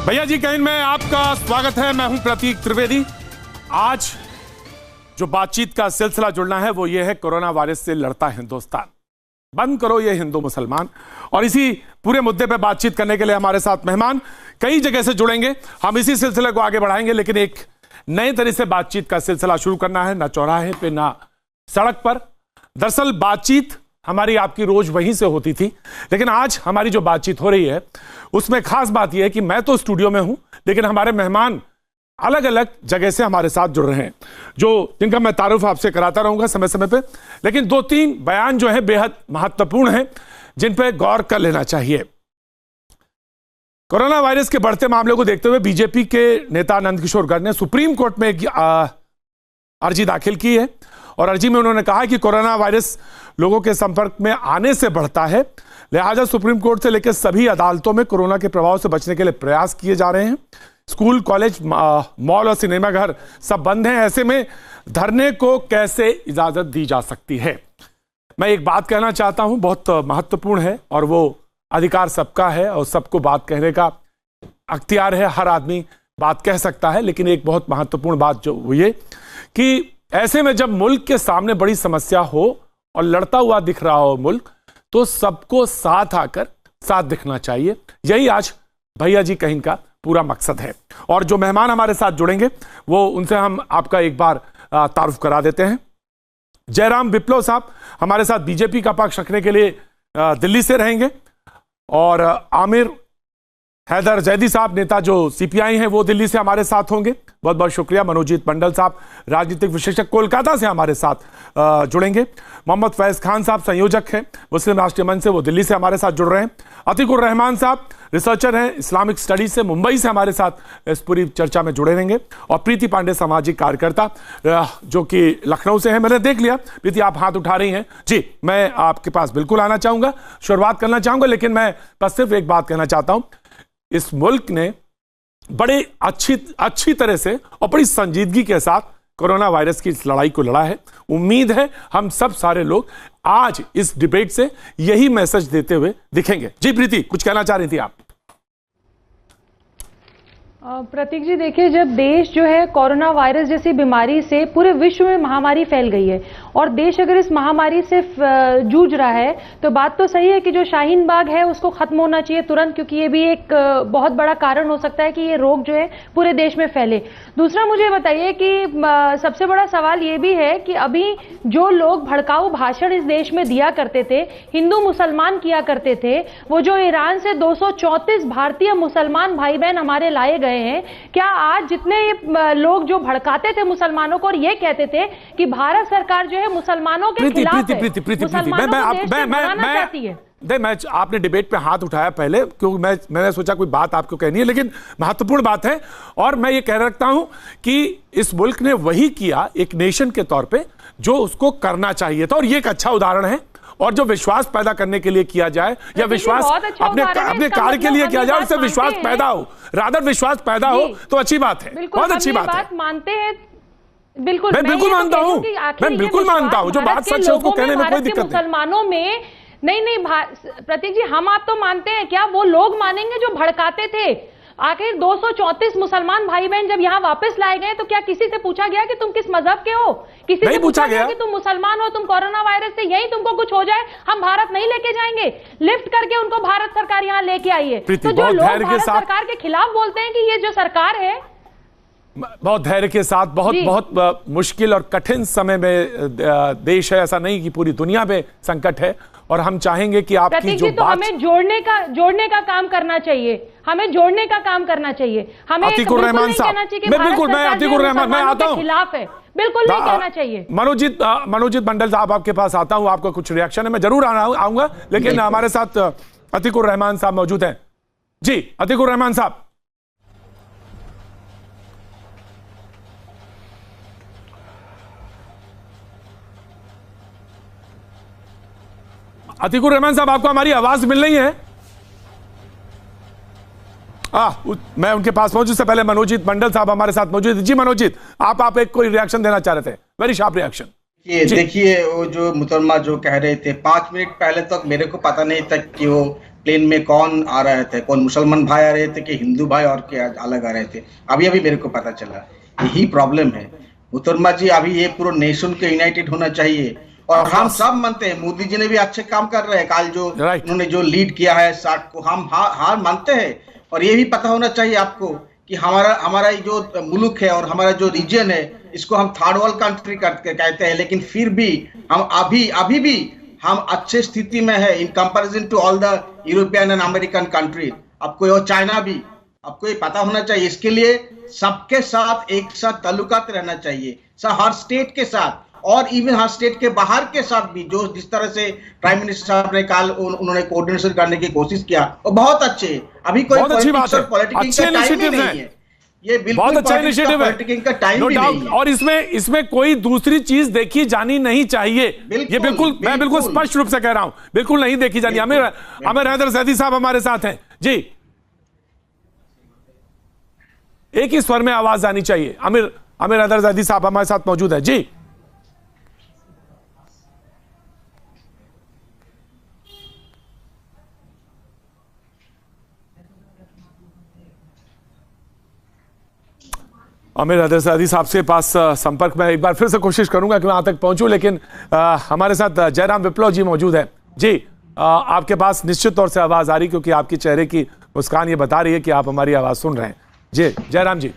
भैया जी कहीं में आपका स्वागत है। मैं हूं प्रतीक त्रिवेदी। आज जो बातचीत का सिलसिला जुड़ना है वो ये है, कोरोना वायरस से लड़ता हिंदुस्तान, बंद करो ये हिंदू मुसलमान। और इसी पूरे मुद्दे पे बातचीत करने के लिए हमारे साथ मेहमान कई जगह से जुड़ेंगे। हम इसी सिलसिले को आगे बढ़ाएंगे, लेकिन एक नए तरह से बातचीत का सिलसिला शुरू करना है, ना चौराहे पे ना सड़क पर। दरअसल बातचीत हमारी आपकी रोज वहीं से होती थी, लेकिन आज हमारी जो बातचीत हो रही है उसमें खास बात यह है कि मैं तो स्टूडियो में हूं, लेकिन हमारे मेहमान अलग अलग जगह से हमारे साथ जुड़ रहे हैं, जिनका मैं तारुफ आपसे कराता रहूंगा समय समय पे। लेकिन 2-3 बयान जो है बेहद महत्वपूर्ण हैं, जिन पर गौर कर लेना चाहिए। कोरोना वायरस के बढ़ते मामले को देखते हुए बीजेपी के नेता नंदकिशोर गर्ग ने सुप्रीम कोर्ट में एक अर्जी दाखिल की है, और अर्जी में उन्होंने कहा कि कोरोना वायरस लोगों के संपर्क में आने से बढ़ता है, लिहाजा सुप्रीम कोर्ट से लेकर सभी अदालतों में कोरोना के प्रभाव से बचने के लिए प्रयास किए जा रहे हैं। स्कूल, कॉलेज, मॉल और सिनेमाघर सब बंद हैं। ऐसे में धरने को कैसे इजाजत दी जा सकती है? मैं एक बात कहना चाहता हूं, बहुत महत्वपूर्ण है, और वो अधिकार सबका है और सबको बात कहने का अख्तियार है। हर आदमी बात कह सकता है, लेकिन एक बहुत महत्वपूर्ण बात जो ये कि ऐसे में जब मुल्क के सामने बड़ी समस्या हो और लड़ता हुआ दिख रहा हो मुल्क, तो सबको साथ आकर साथ दिखना चाहिए। यही आज भैया जी कहीं का पूरा मकसद है। और जो मेहमान हमारे साथ जुड़ेंगे वो उनसे हम आपका एक बार तारुफ करा देते हैं। जयराम विप्लव साहब हमारे साथ बीजेपी का पक्ष रखने के लिए दिल्ली से रहेंगे, और आमिर हैदर जैदी साहब नेता जो सीपीआई हैं वो दिल्ली से हमारे साथ होंगे। बहुत बहुत शुक्रिया। मनोजीत मंडल साहब राजनीतिक विशेषज्ञ कोलकाता से हमारे साथ जुड़ेंगे। मोहम्मद फैज खान साहब संयोजक हैं मुस्लिम राष्ट्रीय मंच से, वो दिल्ली से हमारे साथ जुड़ रहे हैं। अतीकुर रहमान साहब रिसर्चर हैं इस्लामिक स्टडीज से, मुंबई से हमारे साथ इस पूरी चर्चा में जुड़े रहेंगे। और प्रीति पांडे सामाजिक कार्यकर्ता जो कि लखनऊ से है। मैंने देख लिया प्रीति आप हाथ उठा रही हैं जी, मैं आपके पास बिल्कुल आना चाहूंगा, शुरुआत करना चाहूंगा, लेकिन मैं बस सिर्फ एक बात कहना चाहता हूं। इस मुल्क ने बड़े अच्छी तरह से और बड़ी संजीदगी के साथ कोरोना वायरस की इस लड़ाई को लड़ा है। उम्मीद है हम सब सारे लोग आज इस डिबेट से यही मैसेज देते हुए दिखेंगे। जी प्रीति, कुछ कहना चाह रही थी आप? प्रतीक जी देखिए, जब देश जो है कोरोना वायरस जैसी बीमारी से पूरे विश्व में महामारी फैल गई है, और देश अगर इस महामारी से जूझ रहा है, तो बात तो सही है कि जो शाहीन बाग है उसको खत्म होना चाहिए तुरंत, क्योंकि ये भी एक बहुत बड़ा कारण हो सकता है कि ये रोग जो है पूरे देश में फैले। दूसरा मुझे बताइए कि सबसे बड़ा सवाल ये भी है कि अभी जो लोग भड़काऊ भाषण इस देश में दिया करते थे, हिंदू मुसलमान किया करते थे, वो जो ईरान से 234 भारतीय मुसलमान भाई बहन हमारे लाए गए हैं, क्या आज जितने लोग जो भड़काते थे मुसलमानों को और ये कहते थे कि भारत सरकार जो है मुसलमानों के खिलाफ है, मैं आपने डिबेट पे हाथ उठाया पहले, क्योंकि मैंने सोचा कोई बात आपको कहनी है, लेकिन महत्वपूर्ण बात है। और मैं ये कह रखता हूं कि इस मुल्क ने वही किया एक नेशन के तौर पे जो उसको करना चाहिए था, और ये एक अच्छा उदाहरण है। और जो विश्वास पैदा करने के लिए किया जाए, या विश्वास अपने कार्य के लिए किया जाए, उससे विश्वास पैदा हो, रादर विश्वास पैदा हो, तो अच्छी बात है, बहुत अच्छी बात है। मानते हैं, बिल्कुल मैं बिल्कुल मानता हूं, मैं बिल्कुल मानता हूं, जो बात सच है उसको कहने में कोई दिक्कत नहीं। मुसलमानों में नहीं प्रतीक जी, हम आप तो मानते हैं, क्या वो लोग मानेंगे जो भड़काते थे? आखिर 234 मुसलमान भाई बहन जब यहाँ वापस लाए गए, तो क्या किसी से पूछा गया कि तुम किस मजहब के हो? किसी से पूछा गया कि तुम मुसलमान हो, तुम कोरोना वायरस से यही तुमको कुछ हो जाए हम भारत नहीं लेके जाएंगे? लिफ्ट करके उनको भारत सरकार यहाँ लेके आई है। तो जो लोग भारत सरकार के खिलाफ बोलते हैं कि ये जो सरकार है, बहुत धैर्य के साथ, बहुत मुश्किल और कठिन समय में देश है, ऐसा नहीं कि पूरी दुनिया में संकट है, और हम चाहेंगे कि आपकी जो तो बात, हमें जोड़ने का काम करना चाहिए, हमें जोड़ने का काम करना चाहिए। हमें अतीकुर रहमान साहब, मैं अतीकुर रहमान, मैं आता हूं, खिलाफ है, बिल्कुल नहीं कहना चाहिए। मनोजीत मंडल साहब आपके पास आता हूं, आपका कुछ रिएक्शन है, मैं जरूर आऊंगा, लेकिन हमारे साथ अतीकुर रहमान साहब मौजूद हैं। जी अतीकुर रहमान साहब। अतीकुर रहमान साहब, आपको हमारी आवाज मिल रही है? मैं उनके पास पहुंचूं से पहले मनोजीत मंडल साहब हमारे साथ मौजूद। जी मनोजीत, आप एक कोई रिएक्शन देना चाह रहे थे, वेरी शार्प रिएक्शन। देखिए वो जो मुसलमान जो कह रहे थे 5 मिनट पहले तक मेरे को पता नहीं था कि वो प्लेन में कौन आ रहे थे, कौन मुसलमान भाई आ रहे थे कि हिंदू भाई और क्या अलग आ रहे थे, अभी अभी मेरे को पता चला। यही प्रॉब्लम है मुहतरमा जी। अभी ये पूरा नेशन के यूनाइटेड होना चाहिए और हम सब मानते हैं मोदी जी ने भी अच्छे काम कर रहे हैं। कल जो उन्होंने जो लीड किया है 60 को हम हार मानते हैं। और ये भी पता होना चाहिए आपको कि हमारा जो मुल्क है और हमारा जो रीजन है इसको हम थर्ड वर्ल्ड कंट्री कहते हैं, लेकिन फिर भी हम अभी भी हम अच्छे स्थिति में है in comparison to all the European and American country. आपको और चाइना भी, आपको ये पता होना चाहिए। इसके लिए सबके साथ एक साथ ताल्लुकात रहना चाहिए, हर स्टेट के साथ और इवन हर स्टेट के बाहर के साथ भी। जो जिस तरह से प्राइम मिनिस्टर साहब ने कल उन्होंने कोऑर्डिनेशन करने की कोशिश किया वो बहुत अच्छे। अभी कोई पॉलिटिक्स और पॉलिटिक्स का टाइम ही नहीं है। ये बिल्कुल बहुत अच्छा इनिशिएटिव है, का टाइम भी नहीं है। और इसमें कोई दूसरी चीज देखी जानी नहीं चाहिए। ये बिल्कुल मैं बिल्कुल स्पष्ट रूप से कह रहा हूं, बिल्कुल नहीं देखी जानी। आमिर हैदर जैदी साहब हमारे साथ हैं जी, एक ही स्वर में आवाज आनी चाहिए। आमिर हैदर जैदी साहब हमारे साथ मौजूद है जी। आमिर हैदर जैदी साहब से पास संपर्क में एक बार फिर से कोशिश करूंगा कि मैं वहां तक पहुंचूं, लेकिन हमारे साथ जयराम विप्लव जी मौजूद है जी। आपके पास निश्चित तौर से आवाज आ रही, क्योंकि आपकी चेहरे की मुस्कान ये बता रही है कि आप हमारी आवाज सुन रहे हैं जी। जयराम जी,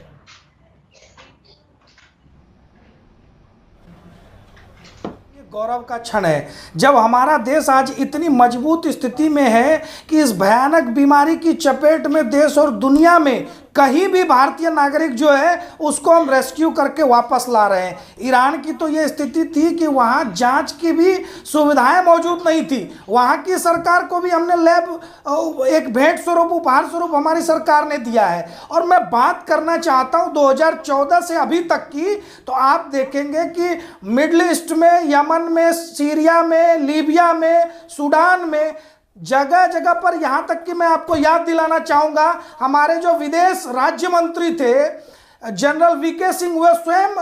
गौरव का क्षण है जब हमारा देश आज इतनी मजबूत स्थिति में है कि इस भयानक बीमारी की चपेट में देश और दुनिया में कहीं भी भारतीय नागरिक जो है उसको हम रेस्क्यू करके वापस ला रहे हैं। ईरान की तो ये स्थिति थी कि वहाँ जांच की भी सुविधाएं मौजूद नहीं थी। वहाँ की सरकार को भी हमने लैब एक भेंट स्वरूप, उपहार स्वरूप हमारी सरकार ने दिया है। और मैं बात करना चाहता हूँ 2014 से अभी तक की, तो आप देखेंगे कि मिडिल ईस्ट में, यमन में, सीरिया में, लीबिया में, सूडान में, जगह जगह पर, यहां तक कि मैं आपको याद दिलाना चाहूंगा हमारे जो विदेश राज्य मंत्री थे जनरल वीके सिंह, वे स्वयं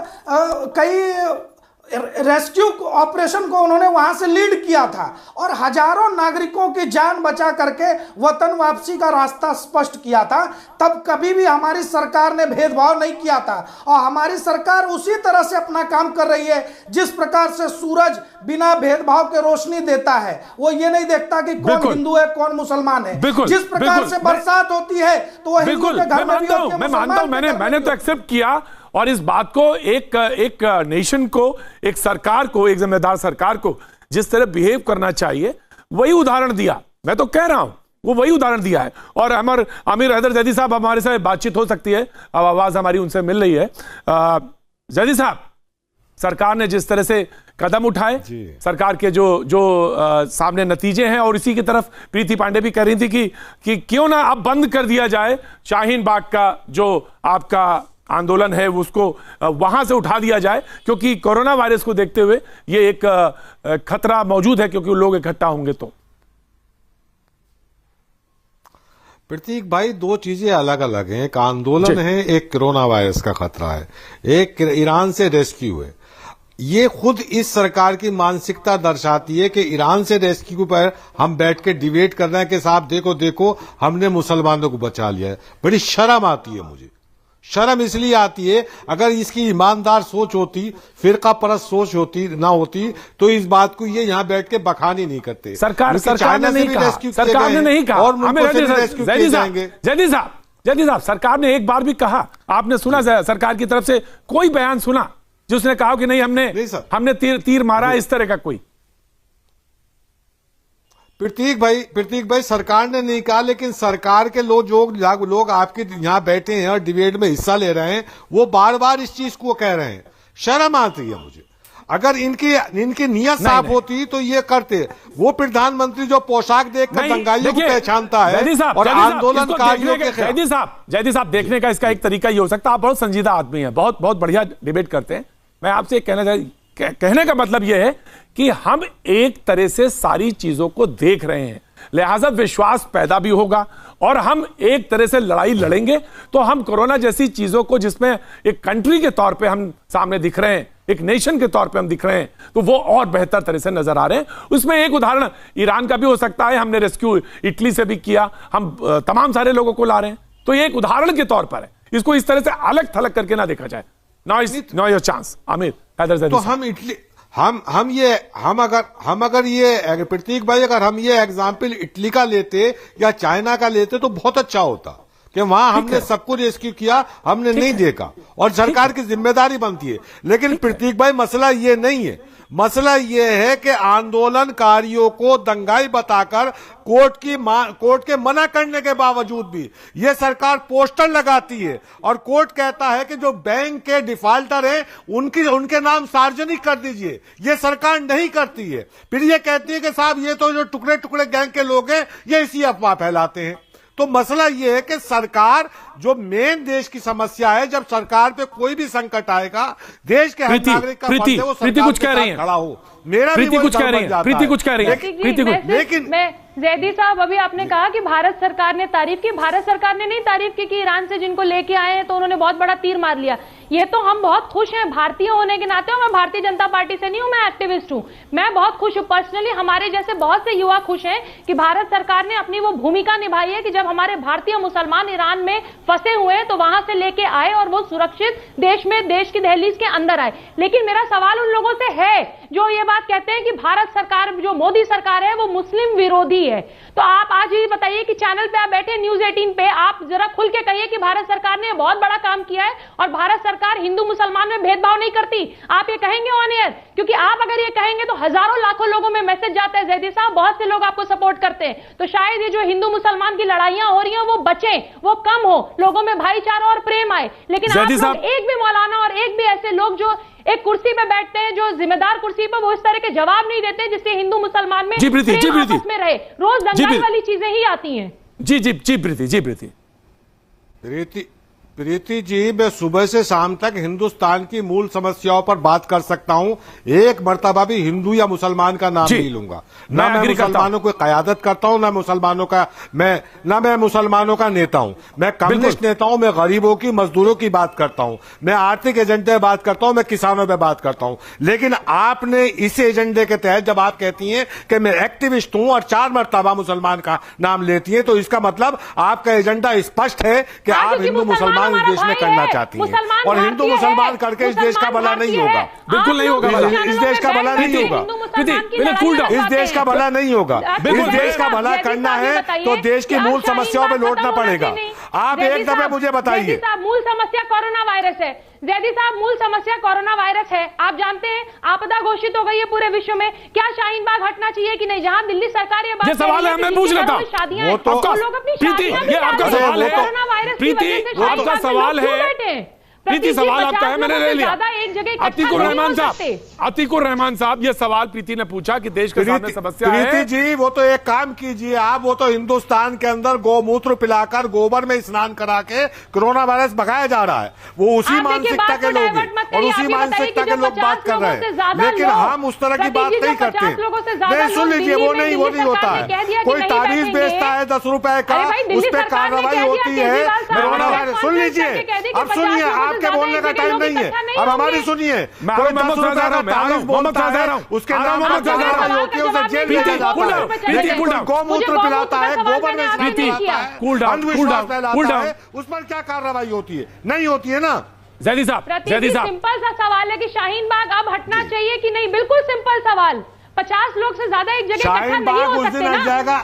कई रेस्क्यू ऑपरेशन को उन्होंने वहां से लीड किया था और हजारों नागरिकों की जान बचा करके वतन वापसी का रास्ता स्पष्ट किया था। तब कभी भी हमारी सरकार ने भेदभाव नहीं किया था और हमारी सरकार उसी तरह से अपना काम कर रही है जिस प्रकार से सूरज बिना भेदभाव के रोशनी देता है। वो ये नहीं देखता कि कौन हिंदू है कौन मुसलमान है। जिस प्रकार से बरसात होती है तो वह हिंदू के घर में भी होती है, मैं मानता हूं, मैंने तो एक्सेप्ट किया। और इस बात को एक नेशन को, एक सरकार को, एक जिम्मेदार सरकार को जिस तरह बिहेव करना चाहिए वही उदाहरण दिया। मैं तो कह रहा हूं वो वही उदाहरण दिया है। और आमिर हैदर जैदी साहब हमारे साथ बातचीत हो सकती है, अब आवाज हमारी उनसे मिल रही है। जैदी साहब, सरकार ने जिस तरह से कदम उठाए, सरकार के जो सामने नतीजे हैं, और इसी की तरफ प्रीति पांडे भी कह रही थी कि क्यों ना अब बंद कर दिया जाए शाहीन बाग का जो आपका आंदोलन है उसको वहां से उठा दिया जाए, क्योंकि कोरोना वायरस को देखते हुए ये एक खतरा मौजूद है, क्योंकि लोग इकट्ठा होंगे। तो प्रतीक भाई, दो चीजें अलग अलग हैं। एक आंदोलन है, एक कोरोना वायरस का खतरा है, एक ईरान से रेस्क्यू है। ये खुद इस सरकार की मानसिकता दर्शाती है कि ईरान से रेस्क्यू पर हम बैठ के डिबेट कर रहे हैं कि साहब देखो हमने मुसलमानों को बचा लिया है। बड़ी शर्म आती है मुझे। शर्म इसलिए आती है, अगर इसकी ईमानदार सोच होती, फिरका परस्त सोच होती ना होती, तो इस बात को ये यहाँ बैठ के बखानी नहीं करते। सरकार ने नहीं कहा, सरकार ने नहीं कहा। जैदी साहब, सरकार ने एक बार भी कहा, आपने सुना सरकार की तरफ से कोई बयान सुना जिसने कहा कि नहीं हमने तीर मारा इस तरह का कोई? प्रतीक भाई, सरकार ने नहीं कहा, लेकिन सरकार के लोग आपके यहाँ बैठे हैं और डिबेट में हिस्सा ले रहे हैं, वो बार बार इस चीज को कह रहे हैं। शर्म आती है मुझे। अगर इनकी नियत साफ होती तो ये करते। वो प्रधानमंत्री जो पोशाक देखकर दंगाइयों को पहचानता है और आंदोलनकारियों के जैदी साहब, देखने का इसका एक तरीका ये हो सकता है, आप बहुत संजीदा आदमी हैं, बहुत बहुत बढ़िया डिबेट करते हैं। मैं आपसे कहने का मतलब यह है कि हम एक तरह से सारी चीजों को देख रहे हैं। लिहाजा विश्वास पैदा भी होगा और हम एक तरह से लड़ाई लड़ेंगे तो हम कोरोना जैसी चीजों को, जिसमें एक कंट्री के तौर पे हम सामने दिख रहे हैं, एक नेशन के तौर पे हम दिख रहे हैं, तो वो और बेहतर तरह से नजर आ रहे हैं। उसमें एक उदाहरण ईरान का भी हो सकता है, हमने रेस्क्यू इटली से भी किया, हम तमाम सारे लोगों को ला रहे हैं, तो ये एक उदाहरण के तौर पर है, इसको इस तरह से अलग थलग करके ना देखा जाए। Now your chance Aamir Haider. तो हम इटली हम अगर ये प्रतीक भाई, अगर हम ये एग्जाम्पल इटली का लेते या चाइना का लेते तो बहुत अच्छा होता कि वहां हमने सबको रेस्क्यू किया, हमने नहीं देखा और सरकार की जिम्मेदारी बनती है। लेकिन प्रतीक भाई मसला ये नहीं है, मसला ये है कि आंदोलनकारियों को दंगाई बताकर कोर्ट के मना करने के बावजूद भी ये सरकार पोस्टर लगाती है और कोर्ट कहता है कि जो बैंक के डिफाल्टर हैं उनके नाम सार्वजनिक कर दीजिए, ये सरकार नहीं करती है। फिर ये कहती है कि साहब ये तो जो टुकड़े टुकड़े गैंग के लोग हैं ये इसी अफवाह फैलाते हैं। तो मसला यह है कि सरकार, जो मेन देश की समस्या है, जब सरकार पे कोई भी संकट आएगा, देश के हर नागरिक का फर्ज है वो सरकार कुछ कह रही है, खड़ा हो। मेरा प्रीति कुछ कह रही है, प्रीति कुछ कह रही है, लेकिन जैदी साहब, अभी आपने कहा कि भारत सरकार ने तारीफ की, भारत सरकार ने नहीं तारीफ की कि ईरान से जिनको लेके आए हैं तो उन्होंने बहुत बड़ा तीर मार लिया। ये तो हम बहुत खुश हैं भारतीय होने के नाते, और मैं भारतीय जनता पार्टी से नहीं हूं, मैं एक्टिविस्ट हूं, मैं बहुत खुश हूं पर्सनली। हमारे जैसे बहुत से युवा खुश हैं कि भारत सरकार ने अपनी वो भूमिका निभाई है कि जब हमारे भारतीय मुसलमान ईरान में फंसे हुए हैं तो वहां से लेके आए और वो सुरक्षित देश में, देश की दहलीज के अंदर आए। लेकिन मेरा सवाल उन लोगों से है जो ये बात कहते हैं कि भारत सरकार, जो मोदी सरकार है वो मुस्लिम विरोधी है। तो आप आज ही बताइए कि चैनल पे आप बैठे न्यूज 18 पे, आप जरा खुल के कहिए कि भारत सरकार ने बहुत बड़ा काम किया है और भारत सरकार हिंदू मुसलमान में भेदभाव नहीं करती। आप ये कहेंगे ऑन एयर? क्योंकि आप अगर ये कहेंगे तो हजारों लाखों लोगों में मैसेज जाता है जैदी साहब, बहुत से लोग आपको सपोर्ट करते हैं। तो शायद ये जो हिंदू मुसलमान की लड़ाइयां हो रही हैं वो बचे, वो कम हो, लोगों में भाईचारा और प्रेम आए। लेकिन आप लोग एक भी मौलाना और एक भी ऐसे लोग जो एक कुर्सी पे बैठते हैं, जो जिम्मेदार कुर्सी पर, वो इस तरह के जवाब नहीं देते जिससे हिंदू मुसलमान में प्रेम आपस में रहे। रोज दंगाई वाली चीजें ही आती हैं। प्रीति जी, मैं सुबह से शाम तक हिंदुस्तान की मूल समस्याओं पर बात कर सकता हूं, एक मर्तबा भी हिंदू या मुसलमान का नाम नहीं लूंगा। ना मैं मुसलमानों को क़यादत करता हूं, ना मैं मुसलमानों का नेता हूं। मैं कम्युनिस्ट नेता हूं, मैं गरीबों की, मजदूरों की बात करता हूं, मैं आर्थिक एजेंडे पे बात करता हूं, मैं किसानों पे बात करता हूं। लेकिन आपने इस एजेंडे के तहत जब आप कहती हैं कि मैं एक्टिविस्ट हूं और 4 मर्तबा मुसलमान का नाम लेती है, तो इसका मतलब आपका एजेंडा स्पष्ट है कि आप हिंदू मुसलमान इस देश में करना चाहती हैं, और हिंदू मुसलमान करके इस देश का भला नहीं होगा। बिल्कुल नहीं होगा, इस देश का भला नहीं होगा, इस देश का भला नहीं होगा। इस देश का भला करना है तो देश की मूल समस्याओं पे लौटना पड़ेगा। आप एक दफे मुझे बताइए, मूल समस्या कोरोना वायरस है। जैदी साहब, मूल समस्या कोरोना वायरस है। आप जानते हैं आपदा घोषित हो गई है पूरे विश्व में, क्या शाहीन बाग हटना चाहिए कि नहीं? जहां दिल्ली सरकार ये बात सवाल है, मैं पूछ रहा था, शादियां वो तो लोग अपनी शादियां भी आपका सवाल है, कोरोना वायरस की वजह से आपका सवाल है प्रीति, सवाल आपका है, मैंने ले लिया। अतीकुर रहमान साहब, ये सवाल प्रीति ने पूछा कि देश के सामने समस्या है। प्रीति जी, वो तो एक काम कीजिए आप, वो तो हिंदुस्तान के अंदर गौमूत्र पिलाकर, गोबर में स्नान करा के कोरोना वायरस भगाया जा रहा है। वो उसी मानसिकता के लोग हैं और उसी मानसिकता के लोग बात कर रहे हैं, लेकिन हम उस तरह की बात नहीं करते। नहीं, सुन लीजिए, वो नहीं होता है। कोई ताबीज बेचता है 10 रुपए का, उस पर कार्रवाई होती है। कोरोना वायरस, सुन लीजिए, अब सुनिए, आपके बोलने का टाइम नहीं है, अब हमारी सुनिए। कोई 10 रुपए का ताबीज बोलता है, उसके नाम पर कार्रवाई होती है, उसे जेल में जाता है। लेकिन कोई गौमूत्र पिलाता है, गोबर में स्नान कराता है, अंधविश्वास फैलाता है, उस पर क्या कार्रवाई होती है? नहीं होती है ना। जैदी साहब, सिंपल सा सवाल है कि शाहीन बाग अब हटना चाहिए कि नहीं? बिल्कुल सिंपल सवाल। 50 लोग से ज्यादा एक जगह इकट्ठा नहीं हो सकते ना।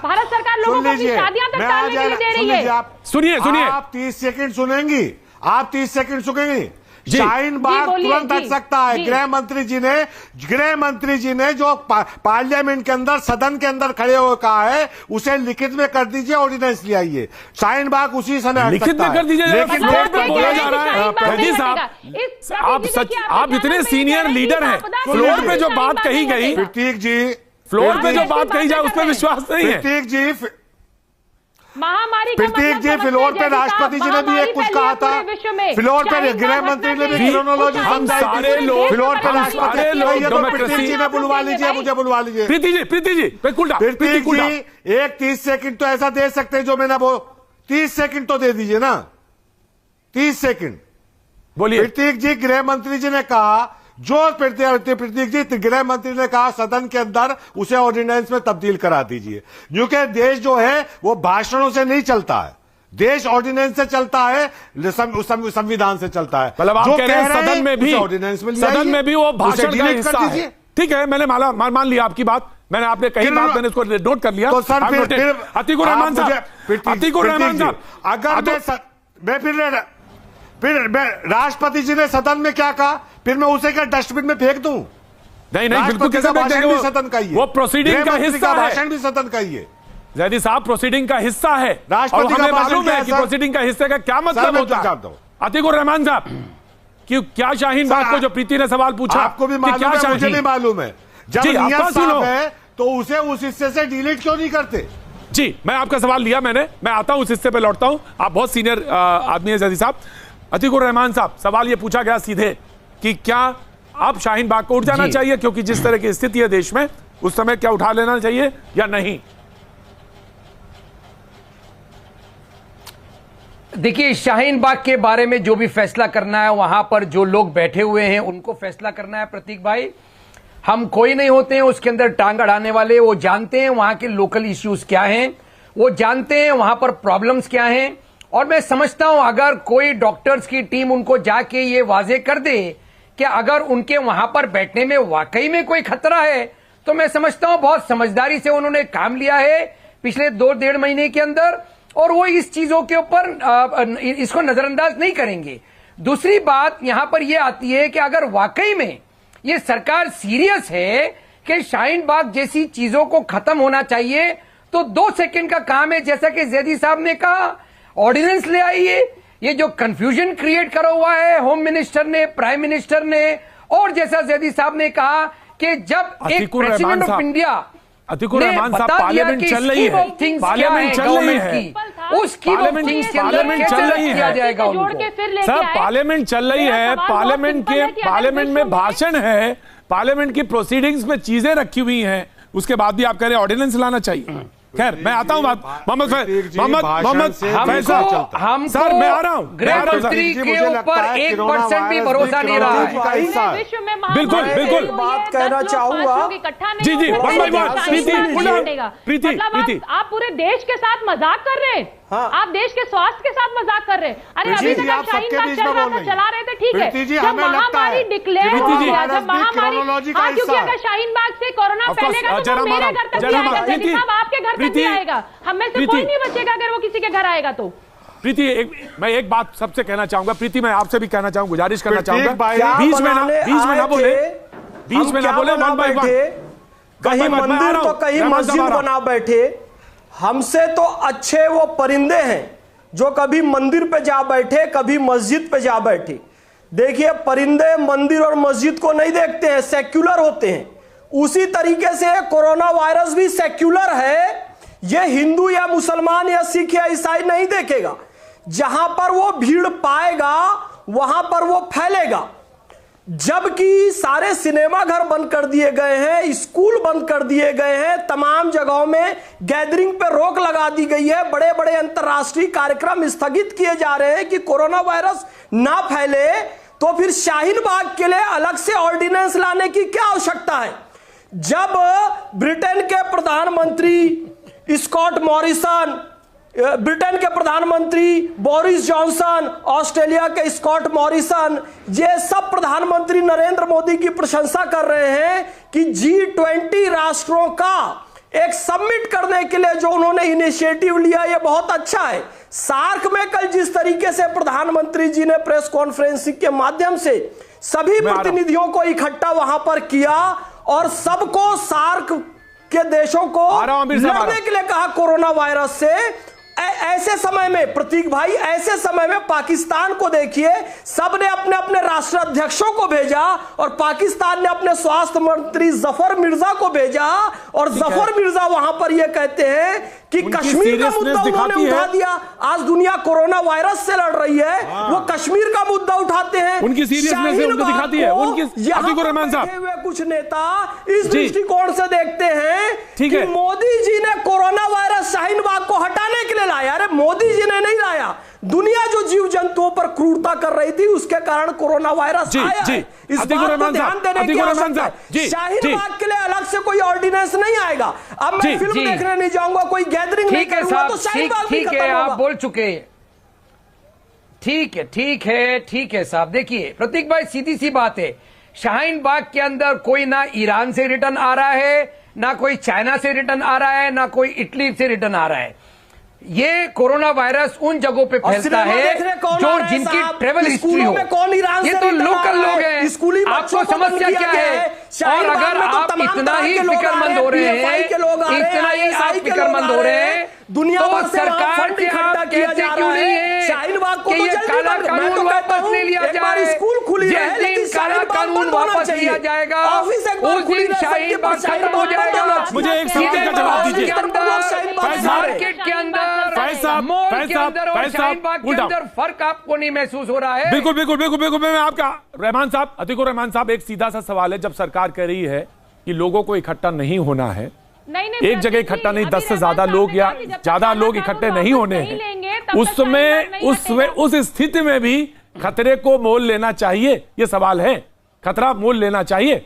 भारत सरकार लोगों को अपनी शादियां तक टालने के लिए दे रही है। सुनिए, आप 30 सेकंड सुनेंगी, आप 30 सेकंड सुनेंगी। शाहीन बाग तुरंत हट सकता है। गृह मंत्री जी ने जो पार्लियामेंट के अंदर, सदन के अंदर खड़े होकर कहा है, उसे लिखित में कर दीजिए, ऑर्डिनेंस ले आइए। शाहीन बाग उसी समय हट लिखित सकता में कर दीजिए, लेकिन बोला जा रहा है। आप इतने सीनियर लीडर हैं, फ्लोर पे जो बात कही गई, प्रतीक जी, फ्लोर पे जो बात कही जाए उस पर विश्वास नहीं है। प्रतीक जी, महामारी प्रतीक जी, फ्लोर पे राष्ट्रपति जी ने भी एक कुछ कहा था, फ्लोर पे गृह मंत्री ने भी क्रोनोलॉजी सारे लोग, फ्लोर पे राष्ट्रपति प्रतीक जी ने बुलवा लीजिए, मुझे बुलवा लीजिए। प्रीति जी प्रतीक जी, एक 30 सेकंड तो ऐसा दे सकते हैं जो मैंने वो 30 सेकंड तो दे दीजिए ना, 30 सेकंड बोलिए। प्रतीक जी, गृह मंत्री जी ने कहा, जो प्रतीक जी गृह मंत्री ने कहा सदन के अंदर उसे ऑर्डिनेंस में तब्दील करा दीजिए, क्योंकि देश जो है वो भाषणों से नहीं चलता है, देश ऑर्डिनेंस से चलता है, संविधान से चलता है। मतलब आप कह रहे हैं सदन में भी वो भाषण का हिस्सा है। ठीक है, मैंने मान लिया आपकी बात, मैंने आपने कही बात, मैंने इसको नोट कर लिया। तो सर फिर अतीकुर रहमान साहब, अगर फिर राष्ट्रपति जी ने सदन में क्या कहा, फिर मैं उसे क्या डस्टबिन में फेंक दूं? नहीं, बिल्कुल कैसे फेंक देंगे? सदन का ही है, वो प्रोसीडिंग का हिस्सा है, भाषण भी सदन का ही है। जैदी साहब, प्रोसीडिंग का हिस्सा है, राष्ट्रपति हमें मालूम है कि प्रोसीडिंग का हिस्से का क्या मतलब होता है। अतीकुर रहमान साहब, कि क्या शाहीन बाग को जो प्रीति ने सवाल पूछा, आपको भी मालूम है, मुझे भी मालूम है, जब नियत साहब है तो उसे उस हिस्से से डिलीट क्यों नहीं करते? जी, मैं आपका सवाल लिया, मैं आता हूं, उस हिस्से पे लौटता हूं। आप बहुत सीनियर आदमी है जैदी साहब। अतीकुर रहमान साहब, सवाल ये पूछा गया सीधे कि क्या आप शाहीन बाग को उठ जाना चाहिए, क्योंकि जिस तरह की स्थिति है देश में, उस समय क्या उठा लेना चाहिए या नहीं? देखिए, शाहीन बाग के बारे में जो भी फैसला करना है, वहां पर जो लोग बैठे हुए हैं उनको फैसला करना है। प्रतीक भाई, हम कोई नहीं होते हैं उसके अंदर टांग अड़ाने वाले। वो जानते हैं वहां के लोकल इश्यूज क्या हैं, वो जानते हैं वहां पर प्रॉब्लम्स क्या हैं। और मैं समझता हूं अगर कोई डॉक्टर्स की टीम उनको जाके ये वाजे कर दे कि अगर उनके वहां पर बैठने में वाकई में कोई खतरा है, तो मैं समझता हूं बहुत समझदारी से उन्होंने काम लिया है पिछले 2-1.5 महीने के अंदर, और वो इस चीजों के ऊपर इसको नजरअंदाज नहीं करेंगे। दूसरी बात यहां पर यह आती है कि अगर वाकई में ये सरकार सीरियस है कि शाहीन बाग जैसी चीजों को खत्म होना चाहिए, तो 2 सेकंड का काम है। जैसा कि जैदी साहब ने कहा, ऑर्डिनेंस ले आइए। ये जो कंफ्यूजन क्रिएट करा हुआ है होम मिनिस्टर ने, प्राइम मिनिस्टर ने, और जैसा जैदी साहब ने कहा कि जब एक president of India Atiqur Rahman साहब, पार्लियामेंट चल रही है, पार्लियामेंट चल रही है, उस पार्लियामेंट चल रही है, सर पार्लियामेंट चल रही है, पार्लियामेंट में भाषण है, पार्लियामेंट की प्रोसीडिंग्स में चीजें रखी हुई हैं, उसके बाद भी आप कह रहे हैं ऑर्डिनेंस लाना चाहिए। खैर, मैं आता हूं बात मोहम्मद सर, मैं आ रहा हूं। गृह मंत्री के ऊपर 1% भी भरोसा नहीं रहा है। बिल्कुल बात कहना चाहूंगा। जी, प्रीति, आप पूरे देश के साथ मजाक कर रहे हैं। आप देश के स्वास्थ्य के साथ मजाक कर रहे हैं। अरे अभी तक आप शाहीन बाग चल रहा था, चला रहे थे, ठीक है। जब महामारी डिक्लेयर हो गया, जब महामारी, क्योंकि अगर शाहीन बाग से कोरोना फैलेगा तो मेरे घर तक भी आएगा, जैदी साहब आपके घर तक भी आएगा, हम में से कोई नहीं बचेगा अगर वो किसी के घर आएगा तो। प्रीति, मैं एक बात सबसे कहना चाहूंगा, प्रीति मैं आपसे भी कहना चाहूंगा, गुजारिश करना चाहूंगा, बीच में ना बोले, वन बाय वन। कहीं मंदिर तो कहीं मस्जिद बना बैठे। हमसे तो अच्छे वो परिंदे हैं जो कभी मंदिर पे जा बैठे, कभी मस्जिद पे जा बैठे। देखिए, परिंदे मंदिर और मस्जिद को नहीं देखते हैं, सेक्युलर होते हैं। उसी तरीके से कोरोना वायरस भी सेक्युलर है। ये हिंदू या मुसलमान या सिख या ईसाई नहीं देखेगा। जहां पर वो भीड़ पाएगा वहां पर वो फैलेगा। जबकि सारे सिनेमा घर बंद कर दिए गए हैं, स्कूल बंद कर दिए गए हैं, तमाम जगहों में गैदरिंग पर रोक लगा दी गई है, बड़े बड़े अंतर्राष्ट्रीय कार्यक्रम स्थगित किए जा रहे हैं कि कोरोना वायरस ना फैले, तो फिर शाहीन बाग के लिए अलग से ऑर्डिनेंस लाने की क्या आवश्यकता है? जब ब्रिटेन के प्रधानमंत्री स्कॉट मॉरिसन, ब्रिटेन के प्रधानमंत्री बोरिस जॉनसन, ऑस्ट्रेलिया के स्कॉट मॉरिसन, ये सब प्रधानमंत्री नरेंद्र मोदी की प्रशंसा कर रहे हैं कि G20 राष्ट्रों का एक समिट करने के लिए जो उन्होंने इनिशिएटिव लिया, ये बहुत अच्छा है। सार्क में कल जिस तरीके से प्रधानमंत्री जी ने प्रेस कॉन्फ्रेंसिंग के माध्यम से सभी प्रतिनिधियों को इकट्ठा वहां पर किया और सबको, सार्क के देशों को लड़ने के लिए कहा कोरोना वायरस से, ऐसे समय में प्रतीक भाई, ऐसे समय में पाकिस्तान को देखिए, सबने अपने अपने राष्ट्राध्यक्षों को भेजा और पाकिस्तान ने अपने स्वास्थ्य मंत्री जफर मिर्जा को भेजा और जफर मिर्जा वहां पर यह कहते हैं कि कश्मीर का मुद्दा उन्होंने उठा दिया। आज दुनिया कोरोना वायरस से लड़ रही है, वो कश्मीर का मुद्दा उठाते हैं, उनकी सीरियसनेस उनको दिखाती है। उनकी अतीकुर रहमान साहब हुए कुछ नेता इस दृष्टिकोण से देखते हैं कि है। मोदी जी ने कोरोना वायरस शाहीन बाग को हटाने के लिए लाया। अरे मोदी जी ने नहीं लाया, दुनिया जो जीव जंतुओं पर क्रूरता कर रही थी उसके कारण कोरोना वायरस आया है। इस बात पर ध्यान देने की आवश्यकता है। शाहीन बाग के लिए अलग से कोई ऑर्डिनेंस नहीं आएगा। अब मैं फिल्म देखने नहीं जाऊंगा, कोई गैदरिंग नहीं करूंगा, तो शाहीन बाग भी खत्म होगा। आप बोल चुके, ठीक है, ठीक है, ठीक है साहब। देखिए प्रतीक भाई, सीधी सी बात है, शाहीन बाग के अंदर कोई ना ईरान से रिटर्न आ रहा है, ना कोई चाइना से रिटर्न आ रहा है, ना कोई इटली से रिटर्न आ रहा है। ये कोरोना वायरस उन जगहों पे फैलता है जो जिनकी ट्रेवल हिस्ट्री हो। ये तो लोकल लोग हैं। आपको समस्या क्या है? और अगर आप इतना ही फिक्रमंद हो रहे हैं, इतना ही आप फिक्रमंद हो रहे हैं, तो सरकार से आप कहते क्यों नहीं है कि ये काला कानून वापस ले लिया जाए? जिस दिन काला कानून वापस लिया जाएगा उस दिन शाहीन बाग खत्म हो जाएगा। मुझे एक सवाल का जवाब दीजिए। मार्केट के अंदर, मॉल के अंदर और शाहीन बाग के अंदर फर्क आपको नहीं महसूस हो रहा है? बिल्कुल बिल्कुल बिल्कुल बिल्कुल। मैं आपका रहमान साहब, अतीकुर रहमान साहब, एक सीधा सा सवाल है। जब सरकार कह रही है कि लोगों को इकट्ठा नहीं होना है, एक जगह इकट्ठा नहीं, 10 से ज्यादा लोग या ज्यादा लोग इकट्ठे नहीं होने हैं, उस स्थिति में भी खतरे को मोल लेना चाहिए? ये सवाल है, खतरा मोल लेना चाहिए?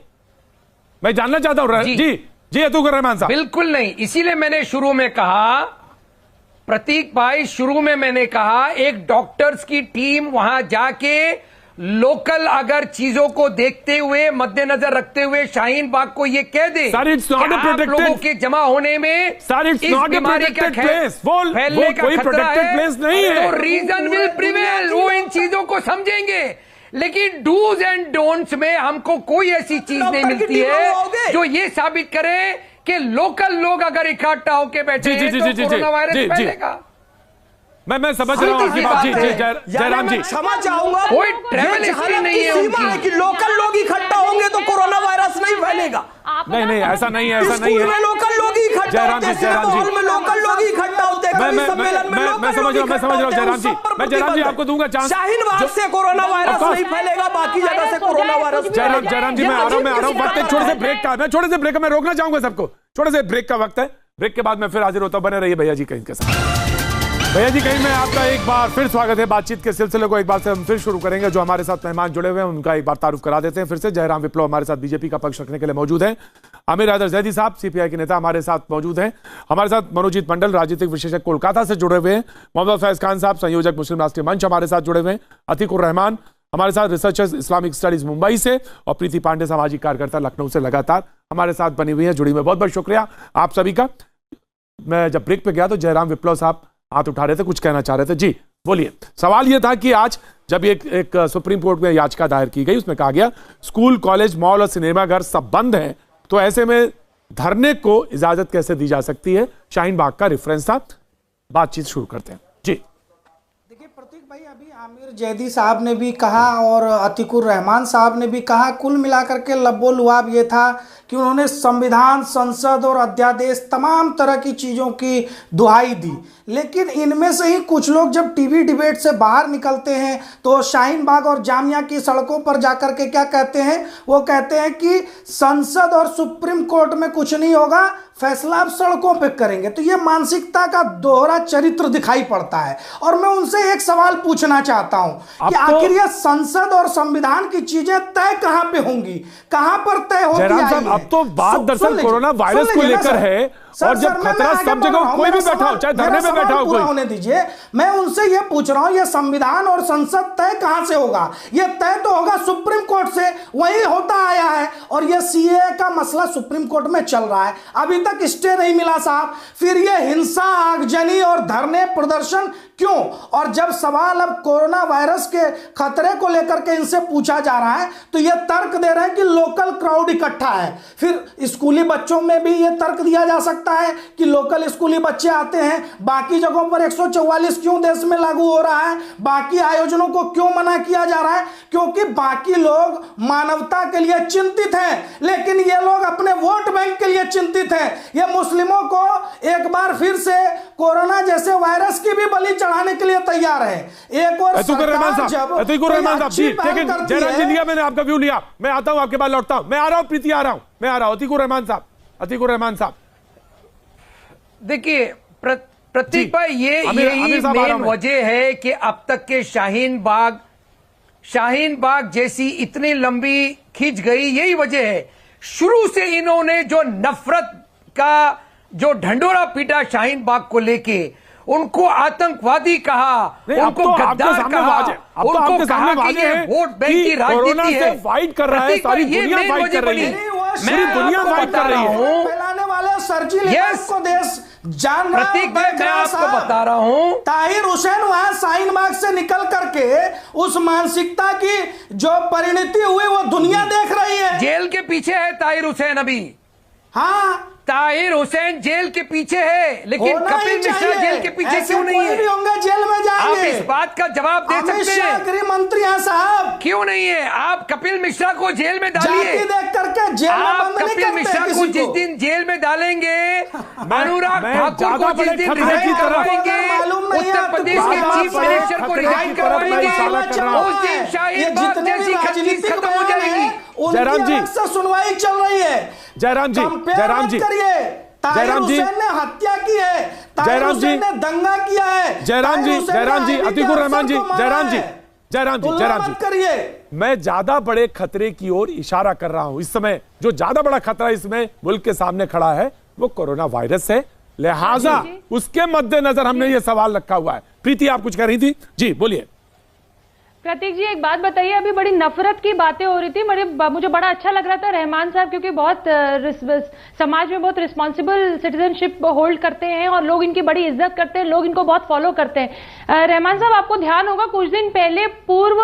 मैं जानना चाहता हूं। जी अतीकुर रहमान साहब। बिल्कुल नहीं, इसीलिए मैंने शुरू में कहा, प्रतीक भाई, शुरू में मैंने कहा एक डॉक्टर्स की टीम वहां जाके लोकल अगर चीजों को देखते हुए, मद्देनजर रखते हुए शाहीन बाग को ये कह दे कि आप लोगों के जमा होने में इस बीमारी का फैलने का खतरा है, तो रीजन विल प्रिवेल। वो इन चीजों को समझेंगे, लेकिन डूज एंड डोंट्स में हमको कोई ऐसी चीज नहीं मिलती है जो ये साबित करे कि लोकल लोग अगर इकट्ठा होकर बैठे तो कोरोना वायरस फैलेगा। मैं समझ रहा हूं आपकी बात। जी जयराम जी, क्षमा चाहूंगा, कोई ट्रैवल हिस्ट्री नहीं है उनकी कि लोकल लोग इकट्ठा होंगे तो कोरोना वायरस नहीं फैलेगा। नहीं, ऐसा नहीं है, ऐसा नहीं है। लोकल लोग इकट्ठा होते हैं, माहौल में लोकल लोग इकट्ठा होते हैं, मैं समझ रहा हूं जयराम जी। मैं जयराम जी आपको दूंगा चांस। शाहीन बाग से कोरोना वायरस नहीं फैलेगा, बाकी जगह से कोरोना वायरस। जयराम जी, मैं आ रहा हूं। वक्त है छोटे से ब्रेक का, मैं रोकना चाहूंगा सबको। छोटे से ब्रेक का वक्त है, ब्रेक के बाद मैं फिर हाजिर होता हूं। बने रहिए भैया जी कहीं के साथ। भैया जी कहीं में आपका एक बार फिर स्वागत है। बातचीत के सिलसिले को एक बार से हम फिर शुरू करेंगे। जो हमारे साथ मेहमान जुड़े हुए हैं उनका एक बार तारुफ करा देते हैं फिर से। जयराम विप्लव हमारे साथ बीजेपी का पक्ष रखने के लिए मौजूद हैं। आमिर हैदर जैदी साहब सीपीआई के नेता हमारे साथ मौजूद हैं। हमारे साथ मनोजीत मंडल राजनीतिक विशेषज्ञ कोलकाता से जुड़े हुए हैं। मोहम्मद फैज खान साहब संयोजक मुस्लिम राष्ट्रीय मंच हमारे साथ जुड़े हुए हैं। अतीकुर रहमान हमारे साथ रिसर्चर्स इस्लामिक स्टडीज मुंबई से, और प्रीति पांडे सामाजिक कार्यकर्ता लखनऊ से लगातार हमारे साथ बनी हुई है, जुड़ी हुई है। बहुत बहुत शुक्रिया आप सभी का। मैं जब ब्रेक पे गया तो जयराम विप्लव साहब हाथ उठा रहे थे, कुछ कहना चाह रहे थे। जी बोलिए। सवाल यह था कि आज जब एक सुप्रीम कोर्ट में याचिका दायर की गई, उसमें कहा गया स्कूल, कॉलेज, मॉल और सिनेमाघर सब बंद हैं, तो ऐसे में धरने को इजाजत कैसे दी जा सकती है? शाहीन बाग का रेफरेंस था। बातचीत शुरू करते हैं। जी देखिए प्रतीक भाई, अभी आमिर जैदी साहब ने भी कहा और अतीकुर रहमान साहब ने भी कहा, कुल मिलाकर के लब्बो लुआब ये था कि उन्होंने संविधान, संसद और अध्यादेश तमाम तरह की चीज़ों की दुहाई दी। लेकिन इनमें से ही कुछ लोग जब टीवी डिबेट से बाहर निकलते हैं तो शाहीन बाग और जामिया की सड़कों पर जाकर के क्या कहते हैं? वो कहते हैं कि संसद और सुप्रीम कोर्ट में कुछ नहीं होगा, फैसला आप सड़कों पे करेंगे। तो ये मानसिकता का दोहरा चरित्र दिखाई पड़ता है। और मैं उनसे एक सवाल पूछना चाहता हूं कि आखिर ये संसद और संविधान की चीजें तय कहां पे होंगी, कहां पर तय होती आई है? अब तो बात दरअसल कोरोना वायरस को लेकर है, और जब खतरा सब जगह, कोई भी बैठा हो, चाहे धरने पे बैठा हो, कोई होने दीजिए। मैं उनसे ये पूछ रहा हूं, ये संविधान और संसद तय कहां से होगा? ये तय तो होगा सुप्रीम कोर्ट से, वही होता आया है। और ये सीए का मसला सुप्रीम कोर्ट में चल रहा है, अभी तक स्टे नहीं मिला साहब। फिर ये हिंसा, आगजनी और धरने प्रदर्शन क्यों? और जब सवाल अब कोरोना वायरस के खतरे को लेकर के इनसे पूछा जा रहा है तो यह तर्क दे रहे हैं कि लोकल क्राउड इकट्ठा है। फिर स्कूली बच्चों में भी यह तर्क दिया जा सकता है कि लोकल स्कूली बच्चे आते हैं, बाकी जगहों पर 144 क्यों देश में लागू हो रहा है, बाकी आयोजनों को क्यों मना किया जा रहा है? क्योंकि बाकी लोग मानवता के लिए चिंतित हैं, लेकिन ये लोग अपने वोट बैंक के लिए चिंतित हैं। ये मुस्लिमों को एक बार फिर से कोरोना जैसे वायरस की भी बलि चढ़ाने के लिए तैयार है। एक और जयराम जी लिया मैंने आपका व्यू लिया, मैं आता हूं आपके बाद लौटता हूं, मैं आ रहा हूं प्रीति, आ रहा हूं, मैं आ रहा हूं। अतीकुर रहमान साहब देखिए प्रतीक भाई, यही मेन वजह है कि अब तक के शाहीन बाग जैसी इतनी लंबी खींच गई। यही वजह है, शुरू से इन्होंने जो नफरत का जो ढंडोरा पीटा शाहीन बाग को लेके, उनको आतंकवादी कहा, उनको गद्दार कहा, उनको कहा कि ये वोट बैंक की राजनीति है। फाइट कर रहा है, सारी दुनिया फाइट कर रही है, पूरी दुनिया फाइट कर रही है। फैलाने वाले सर्जिकल अटैक को देश जान रहा है। प्रतीक मैं आपको बता रहा हूं, ताहिर हुसैन वहां शाहीन बाग से निकल करके उस मानसिकता की जो परिणति हुई वो दुनिया देख रही है। जेल के पीछे है ताहिर हुसैन अभी। हाँ, ताहिर हुसैन जेल के पीछे है, लेकिन कपिल मिश्रा जेल के पीछे क्यों नहीं है? भी होंगे जेल में जाएंगे। आप इस बात का जवाब दे सकते हैं? गृह मंत्री हैं साहब, क्यों नहीं है? आप कपिल मिश्रा को जेल में डालिए। देख करके जेल में बंद नहीं कपिल मिश्रा को जिस दिन जेल में डालेंगे, अनुराग ठाकुर को जिस दिन रिजाइन करवाएंगे, उत्तर प्रदेश के चीफ मिनिस्टर को रिजाइन करवाएंगे, उस दिन शाहीन बाग जैसी खतरनाक खत्म हो जाएगी। जयराम जी से सुनवाई चल रही है। जयराम जी ने हत्या की है, जयराम जी ने दंगा किया है, जयराम जी अतीकुर रहमान जी, जयराम जी करिए। मैं ज्यादा बड़े खतरे की ओर इशारा कर रहा हूं। इस समय जो ज्यादा बड़ा खतरा इसमें मुल्क के सामने खड़ा है वो कोरोना वायरस है, लिहाजा उसके मद्देनजर हमने ये सवाल रखा हुआ है। प्रीति आप कुछ कह रही थी, जी बोलिए। प्रतीक जी एक बात बताइए, अभी बड़ी नफरत की बातें हो रही थी, मुझे बड़ा अच्छा लग रहा था रहमान साहब, क्योंकि बहुत समाज में बहुत रिस्पॉन्सिबल सिटीजनशिप होल्ड करते हैं और लोग इनकी बड़ी इज्जत करते हैं, लोग इनको बहुत फॉलो करते हैं। रहमान साहब आपको ध्यान होगा कुछ दिन पहले पूर्व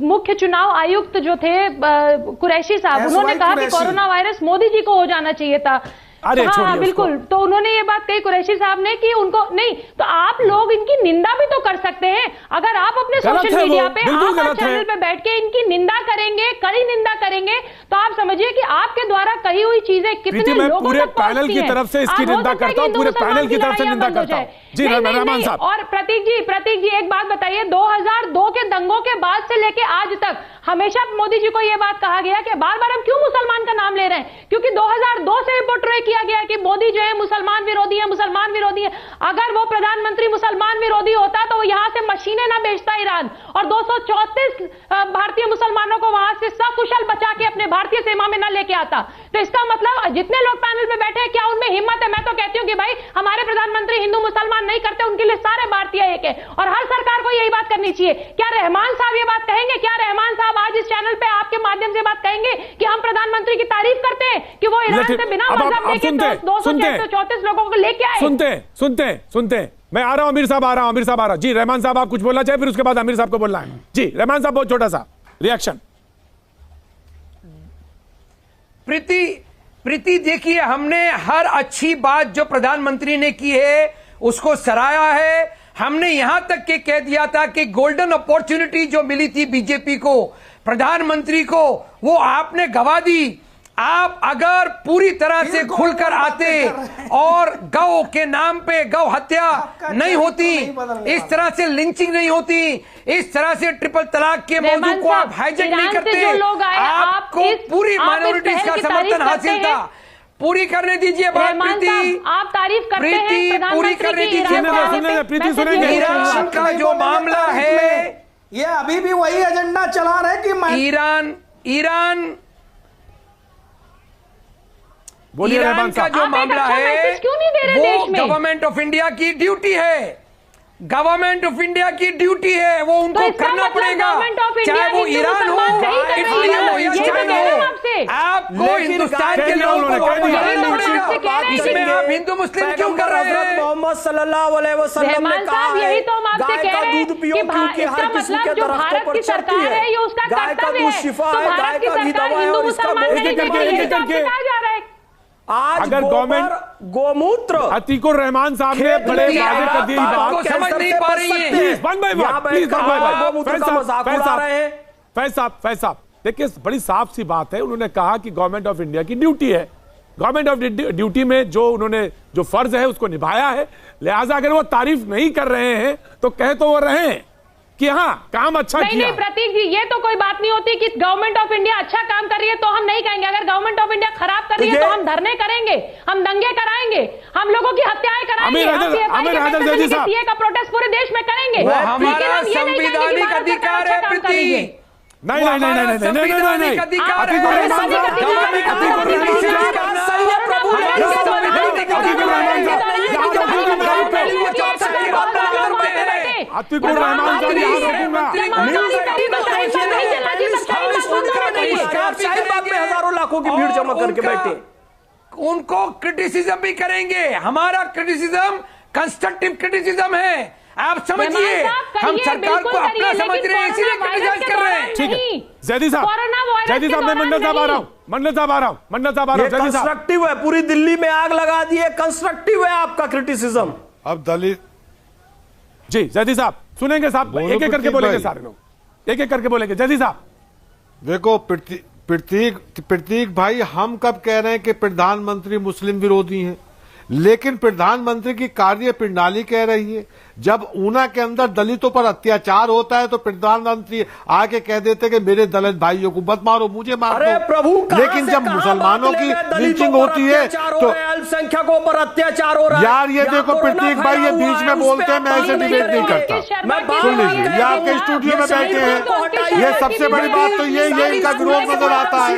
मुख्य चुनाव आयुक्त जो थे कुरैशी साहब, उन्होंने कहा कि कोरोना वायरस मोदी जी को हो जाना चाहिए था। हाँ बिल्कुल, तो उन्होंने ये बात कही कुरैशी साहब ने कि उनको नहीं, तो आप लोग इनकी निंदा भी तो कर सकते हैं। अगर आप अपने सोशल मीडिया पे आप चैनल पे बैठ के इनकी निंदा करेंगे, कड़ी निंदा करेंगे, तो आप समझिए कि आपके द्वारा कही हुई चीजें कितने लोगों पूरे पैनल की तरफ से इसकी निंदा करता हूं, पूरे पैनल की तरफ से निंदा करता हूं। जी रहमान साहब। और प्रतीक जी एक बात बताइए, 2002 के दंगों के बाद से लेके आज तक हमेशा मोदी जी को यह बात कहा गया कि बार बार हम क्यों मुसलमान का नाम ले रहे हैं, क्योंकि 2002 से पोर्ट्रे किया गया कि मोदी जो है मुसलमान विरोधी है। अगर वो प्रधानमंत्री मुसलमान विरोधी होता तो वो यहां से मशीनें ना बेचता ईरान, और 234 भारतीय मुसलमानों को वहां से सकुशल बचा के अपने भारतीय सीमा में ना लेके आता। तो इसका मतलब जितने लोग पैनल पे बैठे हैं, क्या उनमें हिम्मत है? मैं तो कहती हूँ कि भाई हमारे प्रधानमंत्री हिंदू मुसलमान नहीं करते, उनके लिए सारे भारतीय एक है, और हर सरकार को यही बात करनी चाहिए। क्या रहमान साहब ये बात कहेंगे? क्या रहमान साहब आज इस चैनल पे आपके माध्यम से बात कहेंगे कि हम प्रधानमंत्री की तारीफ करते हैं कि वो ईरान से बिना मजहब लेके 234 लोगों को लेके आए? सुनते मैं आ रहा हूं, आमिर साहब आ रहा हूं। जी रहमान साहब आप कुछ बोलना चाहे, फिर उसके बाद आमिर साहब को बोलना है। जी रहमान साहब बहुत छोटा सा रिएक्शन। प्रीति देखिए, हमने हर अच्छी बात जो प्रधानमंत्री ने की है उसको सराहा है। हमने यहां तक के कह दिया था कि गोल्डन अपॉर्चुनिटी जो मिली थी बीजेपी को, प्रधानमंत्री को, वो आपने गवा दी। आप अगर पूरी तरह से खुलकर आते और गौ के नाम पे गौ हत्या नहीं होती, इस तरह से लिंचिंग नहीं होती, इस तरह से ट्रिपल तलाक के मौजू को आप हाईजैक नहीं करते, आपको पूरी माइनॉरिटीज का समर्थन हासिल था। पूरी करने दीजिए बात प्रीति, आप तारीफ करते हैं, पूरी करने दीजिए। प्रीति सुनेंगे। ईरान का जो मामला है, ये अभी भी वही एजेंडा चला रहे कि ईरान बोलिए रहमान का जो मामला है वो गवर्नमेंट ऑफ इंडिया की ड्यूटी है, गवर्नमेंट ऑफ इंडिया की ड्यूटी है, वो उनको करना पड़ेगा, चाहे वो ईरान हो, इटली हो या चाइना हो। आपको हिंदुस्तान के लोगों को इसमें आप हिंदू मुस्लिम क्यों कर रहे हैं? मोहम्मद सल्लल्लाहु अलैहि वसल्लम ने कहा है यही तो हम आपसे कह रहे हैं पियो क्योंकि हर किसी के दरख्तों पर चढ़ती है। गाय का दूध शिफा है, गाय का घी दवा है और इसका आज अगर गवर्नमेंट गोमूत्र अतीकुर रहमान साहब ने बड़े वादे कर दिए, आपको समझ नहीं पा रही है। Please one by one, please one by one. गोमूत्र का मजाक उड़ा रहे हैं। फैज साहब देखिए, बड़ी साफ सी बात है। उन्होंने कहा कि गवर्नमेंट ऑफ इंडिया की ड्यूटी है, गवर्नमेंट ऑफ ड्यूटी में जो उन्होंने जो फर्ज है उसको निभाया है। लिहाजा अगर वो तारीफ नहीं कर रहे हैं तो कह तो वो रहे हैं कि हाँ काम अच्छा किया। नहीं प्रतीक जी, ये तो कोई बात नहीं होती कि गवर्नमेंट ऑफ इंडिया अच्छा काम कर रही है तो हम नहीं कहेंगे। अगर गवर्नमेंट ऑफ इंडिया खराब कर रही है तो हम धरने करेंगे, हम दंगे कराएंगे, हम लोगों की हत्याएं कराएंगे, सीए का प्रोटेस्ट पूरे देश में करेंगे। हमारा संवैधानिक अधिकार है प्रतीक। नहीं अधिकार अतीकुर रहमान हजारों लाखों की भीड़ जमा करके बैठे, उनको क्रिटिसिज्म भी करेंगे। हमारा क्रिटिसिज्म कंस्ट्रक्टिव क्रिटिसिज्म है, आप समझिए। हम सरकार को अपना समझ रहे हैं, इसीलिए क्रिटिसाइज कर रहे हैं। ठीक है जैदी साहब मैं मंडल साहब आ रहा हूं। कंस्ट्रक्टिव है, पूरी दिल्ली में आग लगा दी है, कंस्ट्रक्टिव है आपका क्रिटिसिज्म। अब दलित जी जैदी साहब सुनेंगे साहब, एक एक करके बोलेंगे सारे लोग, एक एक करके बोलेंगे। जैदी साहब देखो प्रतीक भाई, हम कब कह रहे हैं कि प्रधानमंत्री मुस्लिम विरोधी हैं, लेकिन प्रधानमंत्री की कार्य प्रणाली कह रही है। जब ऊना के अंदर दलितों पर अत्याचार होता है तो प्रधानमंत्री आके कह देते कि मेरे दलित भाइयों को मत मारो, मुझे मार दो। लेकिन जब मुसलमानों की लिंचिंग होती है तो अल्पसंख्यकों पर अत्याचार हो रहा है। यार ये देखो प्रतीक भाई, ये बीच में बोलते हैं, मैं ऐसे डिबेट नहीं करता। सुन लीजिए, ये आपके स्टूडियो में बैठे हैं, ये सबसे बड़ी बात तो ये इनका विरोध नजर आता है।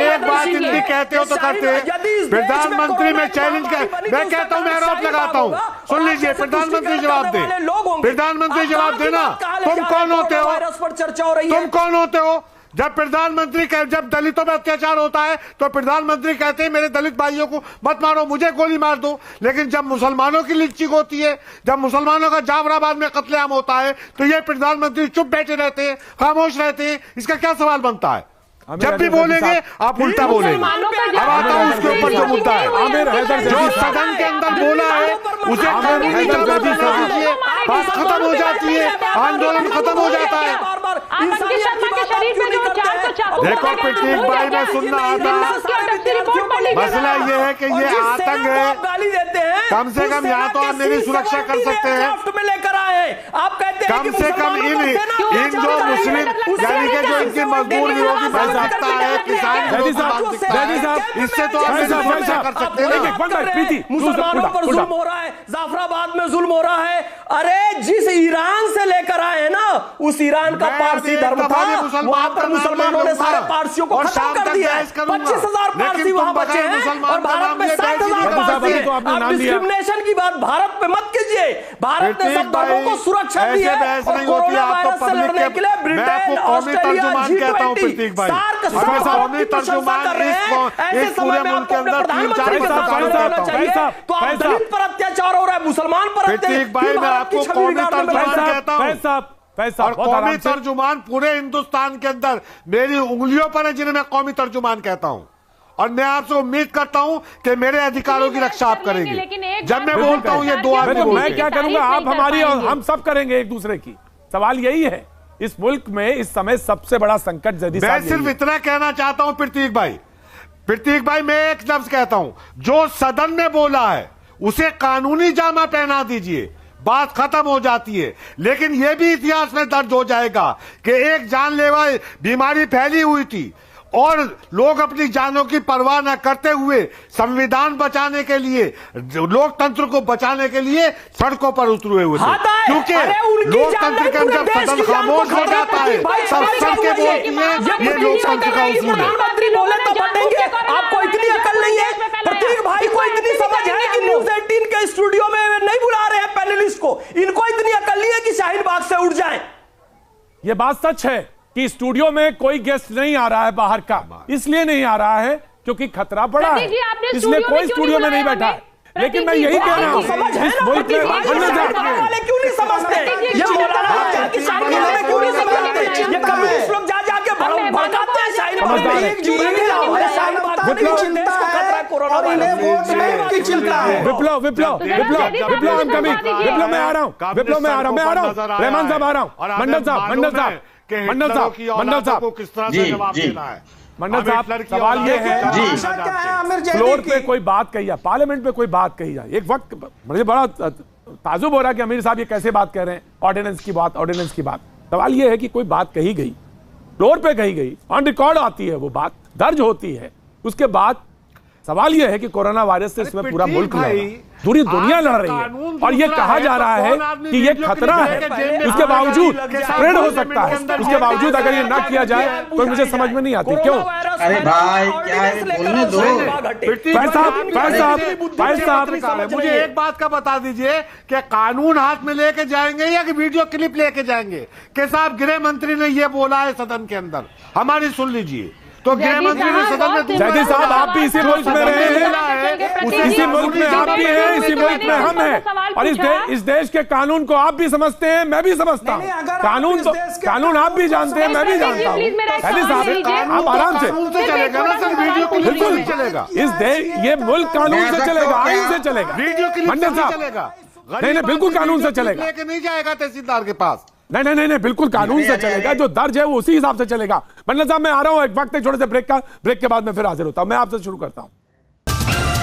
एक बात इनकी कहते हो तो करते हैं। प्रधानमंत्री में चैलेंज कर, मैं कहता हूं, मैं आरोप लगाता हूं। सुन लीजिए, प्रधानमंत्री जवाब दे, प्रधानमंत्री जवाब देना। तुम कौन होते हो? तुम कौन होते हो? जब प्रधानमंत्री जब दलितों पर अत्याचार होता है तो प्रधानमंत्री कहते हैं मेरे दलित भाइयों को मत मारो, मुझे गोली मार दो। लेकिन जब मुसलमानों की लिंचिंग होती है, जब मुसलमानों का जाफराबाद में कत्लेआम होता है तो ये प्रधानमंत्री चुप बैठे रहते हैं, खामोश रहते हैं। इसका क्या सवाल बनता है? जब भी बोलेंगे आप उल्टा बोलेंगे। अब आता हूं उसके ऊपर जो मुद्दा है, जो सदन के अंदर बोला है उसे बात खत्म हो जाती है, आंदोलन खत्म हो जाता है। देखो प्रतीक भाई, मैं सुनना आता, मसला ये है कि ये आतंक है। गाली देते हैं, कम से कम यहाँ तो आप मेरी सुरक्षा कर सकते हैं। लेकर आए आप कहते हैं कम से कम इन जो मुस्लिम यानी कि जो इनके मजदूर विरोधी बन सकता है, किसान इससे तो आप सुरक्षा कर सकते हैं। मुसलमानों पर जुल्म हो रहा है, जाफराबाद में जुल्म हो रहा है। अरे जिस ईरान से लेकर आए ना, उस ईरान का पारसी धर्म था, वहां पर मुसलमानों ने सारे पारसियों को खत्म कर दिया है। 25,000 पारसी वहां बचे हैं और भारत में 60,000 पारसी हैं। आप डिस्क्रिमिनेशन की बात भारत में मत कीजिए। भारत ने सब धर्मों को सुरक्षा दी है और कोरोना वायरस से लड़ने के लिए ब्रिटेन, ऑस्ट्रेलिया, G20, सार्क कौमी तर्जुमान ऐसे समय में आपको अपने प्रधानमंत्री को बताना चाहिए। तो आप दलित पर अत्याचार हो रहा है, मुसलमान पर अत्याचार, मैं आपको कौमी तर्जुमान कहता हूं और कौमी तर्जुमान पूरे हिंदुस्तान के अंदर मेरी उंगलियों पर है जिन्हें मैं कौमी तर्जुमान कहता हूं। और मैं आपसे उम्मीद करता हूं कि मेरे अधिकारों की रक्षा आप करेंगे। जब मैं बोलता हूं ये दो आदमी, मैं क्या करूंगा, आप हमारी और हम सब करेंगे एक दूसरे की। सवाल यही है, इस मुल्क में इस समय सबसे बड़ा संकट जदीद मैं सिर्फ इतना कहना चाहता हूं प्रतीक भाई, मैं एक लफ्ज कहता हूं, जो सदन में बोला है उसे कानूनी जामा पहना दीजिए, बात खत्म हो जाती है। लेकिन यह भी इतिहास में दर्ज हो जाएगा कि एक जानलेवा बीमारी फैली हुई थी और लोग अपनी जानों की परवाह न करते हुए संविधान बचाने के लिए, लोकतंत्र को बचाने के लिए सड़कों पर उतरे हुए थे। क्योंकि लोकतंत्र के अंदर सदन खामोश हो जाता है, सब सड़कें बोलती हैं, ये लोकतंत्र का उसूल है। प्रधानमंत्री बोले तो बटेंगे। आपको इतनी अकल नहीं है, प्रतीक भाई को इतनी समझ है कि न्यूज़ 18 के स्टूडियो में नहीं बुला रहे हैं पैनलिस्ट को। इनको इतनी अकल नहीं है कि शाहीन बाग से उठ जाए। ये बात सच है कि स्टूडियो में कोई गेस्ट नहीं आ रहा है बाहर का, इसलिए नहीं आ रहा है क्योंकि खतरा बड़ा है, इसलिए कोई स्टूडियो में नहीं बैठा है। लेकिन मैं यही कह रहा हूँ, इस मुल्क में क्यों नहीं समझते, ये मौलाना की शादी में क्यों नहीं समझते, ये कम्युनिस्ट लोग जा जाके भड़काते हैं शाहीन बाग में। विप्लव में आ रहा हूँ, रहमान साहब आ रहा हूँ, मंडल साहब सवाल ये है, फ्लोर पे कोई बात कही जाए, पार्लियामेंट में कोई बात कही जाए, एक वक्त मुझे बड़ा ताजुब हो रहा है कि अमीर साहब ये कैसे बात कर रहे हैं, ऑर्डिनेंस की बात। सवाल ये है कि कोई बात कही गई, फ्लोर पे कही गई, ऑन रिकॉर्ड आती है, वो बात दर्ज होती है, उसके बाद सवाल यह है कि कोरोना वायरस से इसमें पूरा मुल्क लड़ रहा है, पूरी दुनिया लड़ रही है, और ये कहा जा रहा है कि ये खतरा है, उसके बावजूद स्प्रेड हो सकता है, उसके बावजूद अगर ये ना किया जाए तो मुझे समझ में नहीं आती क्यों। अरे भाई क्या है, बोलने दो। भाई साहब मुझे एक बात का बता दीजिए कि कानून हाथ में लेके जाएंगे या कि वीडियो क्लिप लेके जाएंगे? कि साहब गृह मंत्री ने ये बोला है सदन के अंदर, हमारी सुन लीजिए। तो गृह मंत्री ने सदन में, जयदीप साहब आप भी इसी मुल्क में रहे हैं, इसी मुल्क में आप भी हैं, इसी मुल्क में हम हैं, और इस देश के कानून को आप भी समझते हैं, मैं भी समझता हूँ, कानून आप भी जानते हैं, मैं भी जानता हूँ। जयदीप साहब आप आराम से चलेगा ना सर, वीडियो क्लिप बिल्कुल चलेगा, इस देश ये मुल्क कानून से चलेगा, आइन से चलेगा, वीडियो क्लिप चलेगा, नहीं बिल्कुल कानून से चलेगा, लेके नहीं जाएगा तहसीलदार के पास, नहीं बिल्कुल कानून से चलेगा, जो दर्ज है वो उसी हिसाब से चलेगा। मंडल साहब मैं आ रहा हूं, एक वक्त एक छोटे से ब्रेक के बाद मैं फिर हाजिर होता हूं। मैं आपसे शुरू करता हूं।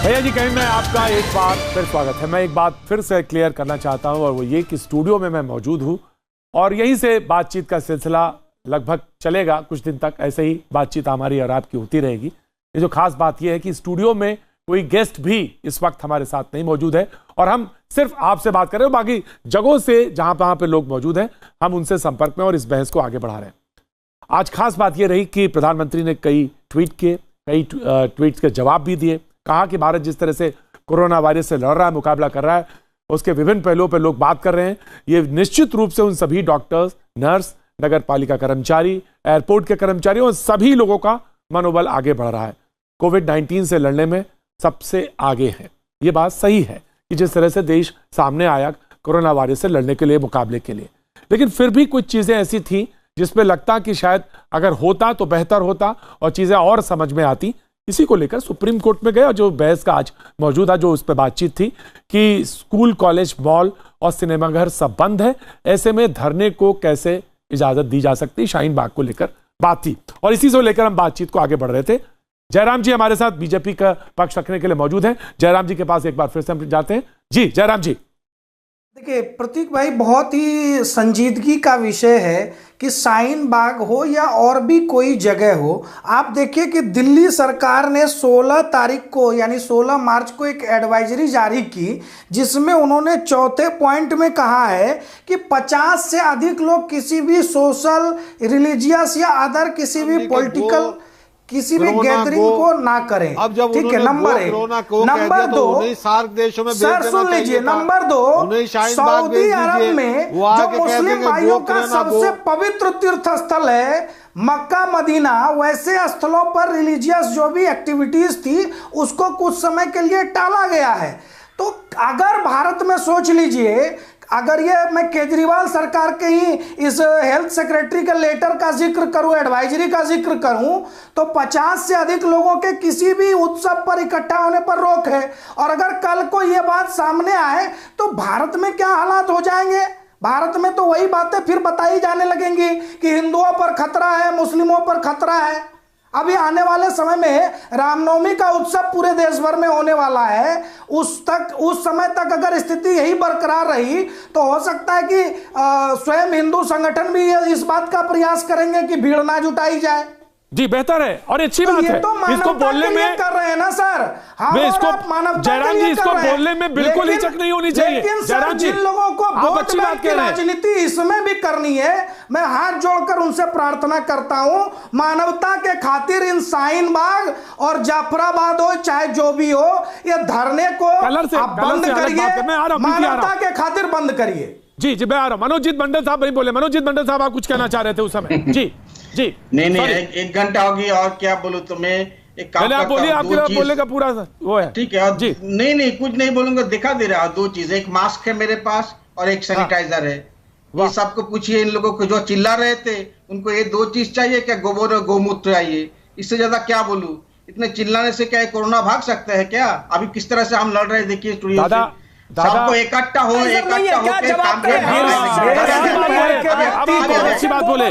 भैया जी कहीं मैं आपका एक बार फिर स्वागत है। मैं एक बात फिर से क्लियर करना चाहता हूं, और वो ये कि स्टूडियो में मैं मौजूद हूं और यहीं से बातचीत का सिलसिला लगभग चलेगा कुछ दिन तक, ऐसे ही बातचीत हमारी और आपकी होती रहेगी। ये जो खास बात यह है कि स्टूडियो में कोई गेस्ट भी इस वक्त हमारे साथ नहीं मौजूद है, और हम सिर्फ आपसे बात कर रहे हो, बाकी जगहों से जहां पे लोग मौजूद हैं हम उनसे संपर्क में और इस बहस को आगे बढ़ा रहे हैं। आज खास बात यह रही कि प्रधानमंत्री ने कई ट्वीट्स के जवाब भी दिए, कहा कि भारत जिस तरह से कोरोना वायरस से लड़ रहा है, मुकाबला कर रहा है, उसके विभिन्न पहलुओं पर लोग बात कर रहे हैं। ये निश्चित रूप से उन सभी डॉक्टर्स, नर्स, नगर पालिका कर्मचारी, एयरपोर्ट के कर्मचारी और सभी लोगों का मनोबल आगे बढ़ रहा है, कोविड-19 से लड़ने में सबसे आगे है। ये बात सही है कि जिस तरह से देश सामने आया कोरोना वायरस से लड़ने के लिए, मुकाबले के लिए, लेकिन फिर भी कुछ चीजें ऐसी थी जिसमें लगता कि शायद अगर होता तो बेहतर होता और चीजें और समझ में आती। इसी को लेकर सुप्रीम कोर्ट में गए और जो बहस का आज मौजूद है, जो उस पर बातचीत थी कि स्कूल, कॉलेज, मॉल और सिनेमाघर सब बंद है, ऐसे में धरने को कैसे इजाजत दी जा सकती, शाहीन बाग को लेकर बात थी, और इसी से लेकर हम बातचीत को आगे बढ़ रहे थे। जयराम जी हमारे साथ बीजेपी का पक्ष रखने के लिए मौजूद हैं। जयराम जी के पास एक बार फिर से हम जाते हैं। जी जयराम जी। देखिए प्रतीक भाई, बहुत ही संजीदगी का विषय है कि शाहीन बाग हो या और भी कोई जगह हो। आप देखिए कि दिल्ली सरकार ने 16 तारीख को यानी 16 मार्च को एक एडवाइजरी जारी की, जिसमें उन्होंने चौथे पॉइंट में कहा है कि 50 से अधिक लोग किसी भी सोशल, रिलीजियस या अदर किसी भी पॉलिटिकल किसी भी गैदरिंग को ना करें। अब जब ठीक है, नंबर 1। नंबर 2, सार्क देशों में सर सुन लीजिए, नंबर 2, सऊदी अरब में जो मुस्लिम भाइयों का सबसे पवित्र तीर्थ स्थल है मक्का मदीना, वैसे स्थलों पर रिलीजियस जो भी एक्टिविटीज थी उसको कुछ समय के लिए टाला गया है। तो अगर भारत में सोच लीजिए, अगर ये मैं केजरीवाल सरकार के ही इस हेल्थ सेक्रेटरी के लेटर का जिक्र करूं, एडवाइजरी का जिक्र करूं, तो 50 से अधिक लोगों के किसी भी उत्सव पर इकट्ठा होने पर रोक है। और अगर कल को ये बात सामने आए तो भारत में क्या हालात हो जाएंगे? भारत में तो वही बातें फिर बताई जाने लगेंगी कि हिंदुओं पर खतरा है, मुस्लिमों पर खतरा है। अभी आने वाले समय में रामनवमी का उत्सव पूरे देश भर में होने वाला है। उस समय तक अगर स्थिति यही बरकरार रही तो हो सकता है कि स्वयं हिंदू संगठन भी इस बात का प्रयास करेंगे कि भीड़ ना जुटाई जाए। जी बेहतर है और अच्छी बात है। तो इसको बोलने में कर रहे हैं ना सर, जयराम जी इसको बोलने में बिल्कुल हिचक नहीं होनी चाहिए। जयराम जी, जिन लोगों को वोट बैंक की राजनीति इसमें भी करनी है, मैं हाथ जोड़कर उनसे प्रार्थना करता हूं, मानवता के खातिर इन शाहीन बाग और जाफराबाद हो चाहे जो भी हो, ये धरने को आप बंद करिए, मानवता के खातिर बंद करिए। जी मैं आ रहा हूं। मनोजीत मंडल साहब नहीं बोले। मनोजीत मंडल साहब आप कुछ कहना चाह रहे थे उस समय। जी जी नहीं एक घंटा होगी और क्या बोलूं तुम्हें। एक काम आप बोलिए, आपके बोलने का पूरा वो है। ठीक है जी। नहीं कुछ नहीं बोलूंगा, दिखा दे रहा हूँ 2 चीज, एक मास्क है मेरे पास और एक सैनिटाइजर है। ये सबको पूछिए, इन लोगों को जो चिल्ला रहे थे उनको ये 2 चीज चाहिए क्या? गोबर और गौमूत्र चाहिए, इससे ज्यादा क्या बोलूं? इतने चिल्लाने से क्या कोरोना भाग सकता है क्या? अभी किस तरह से हम लड़ रहे हैं देखिए स्टूडियो से। सबको इकट्ठा हो, इकट्ठा होकर काम करें। अच्छी बात बोले।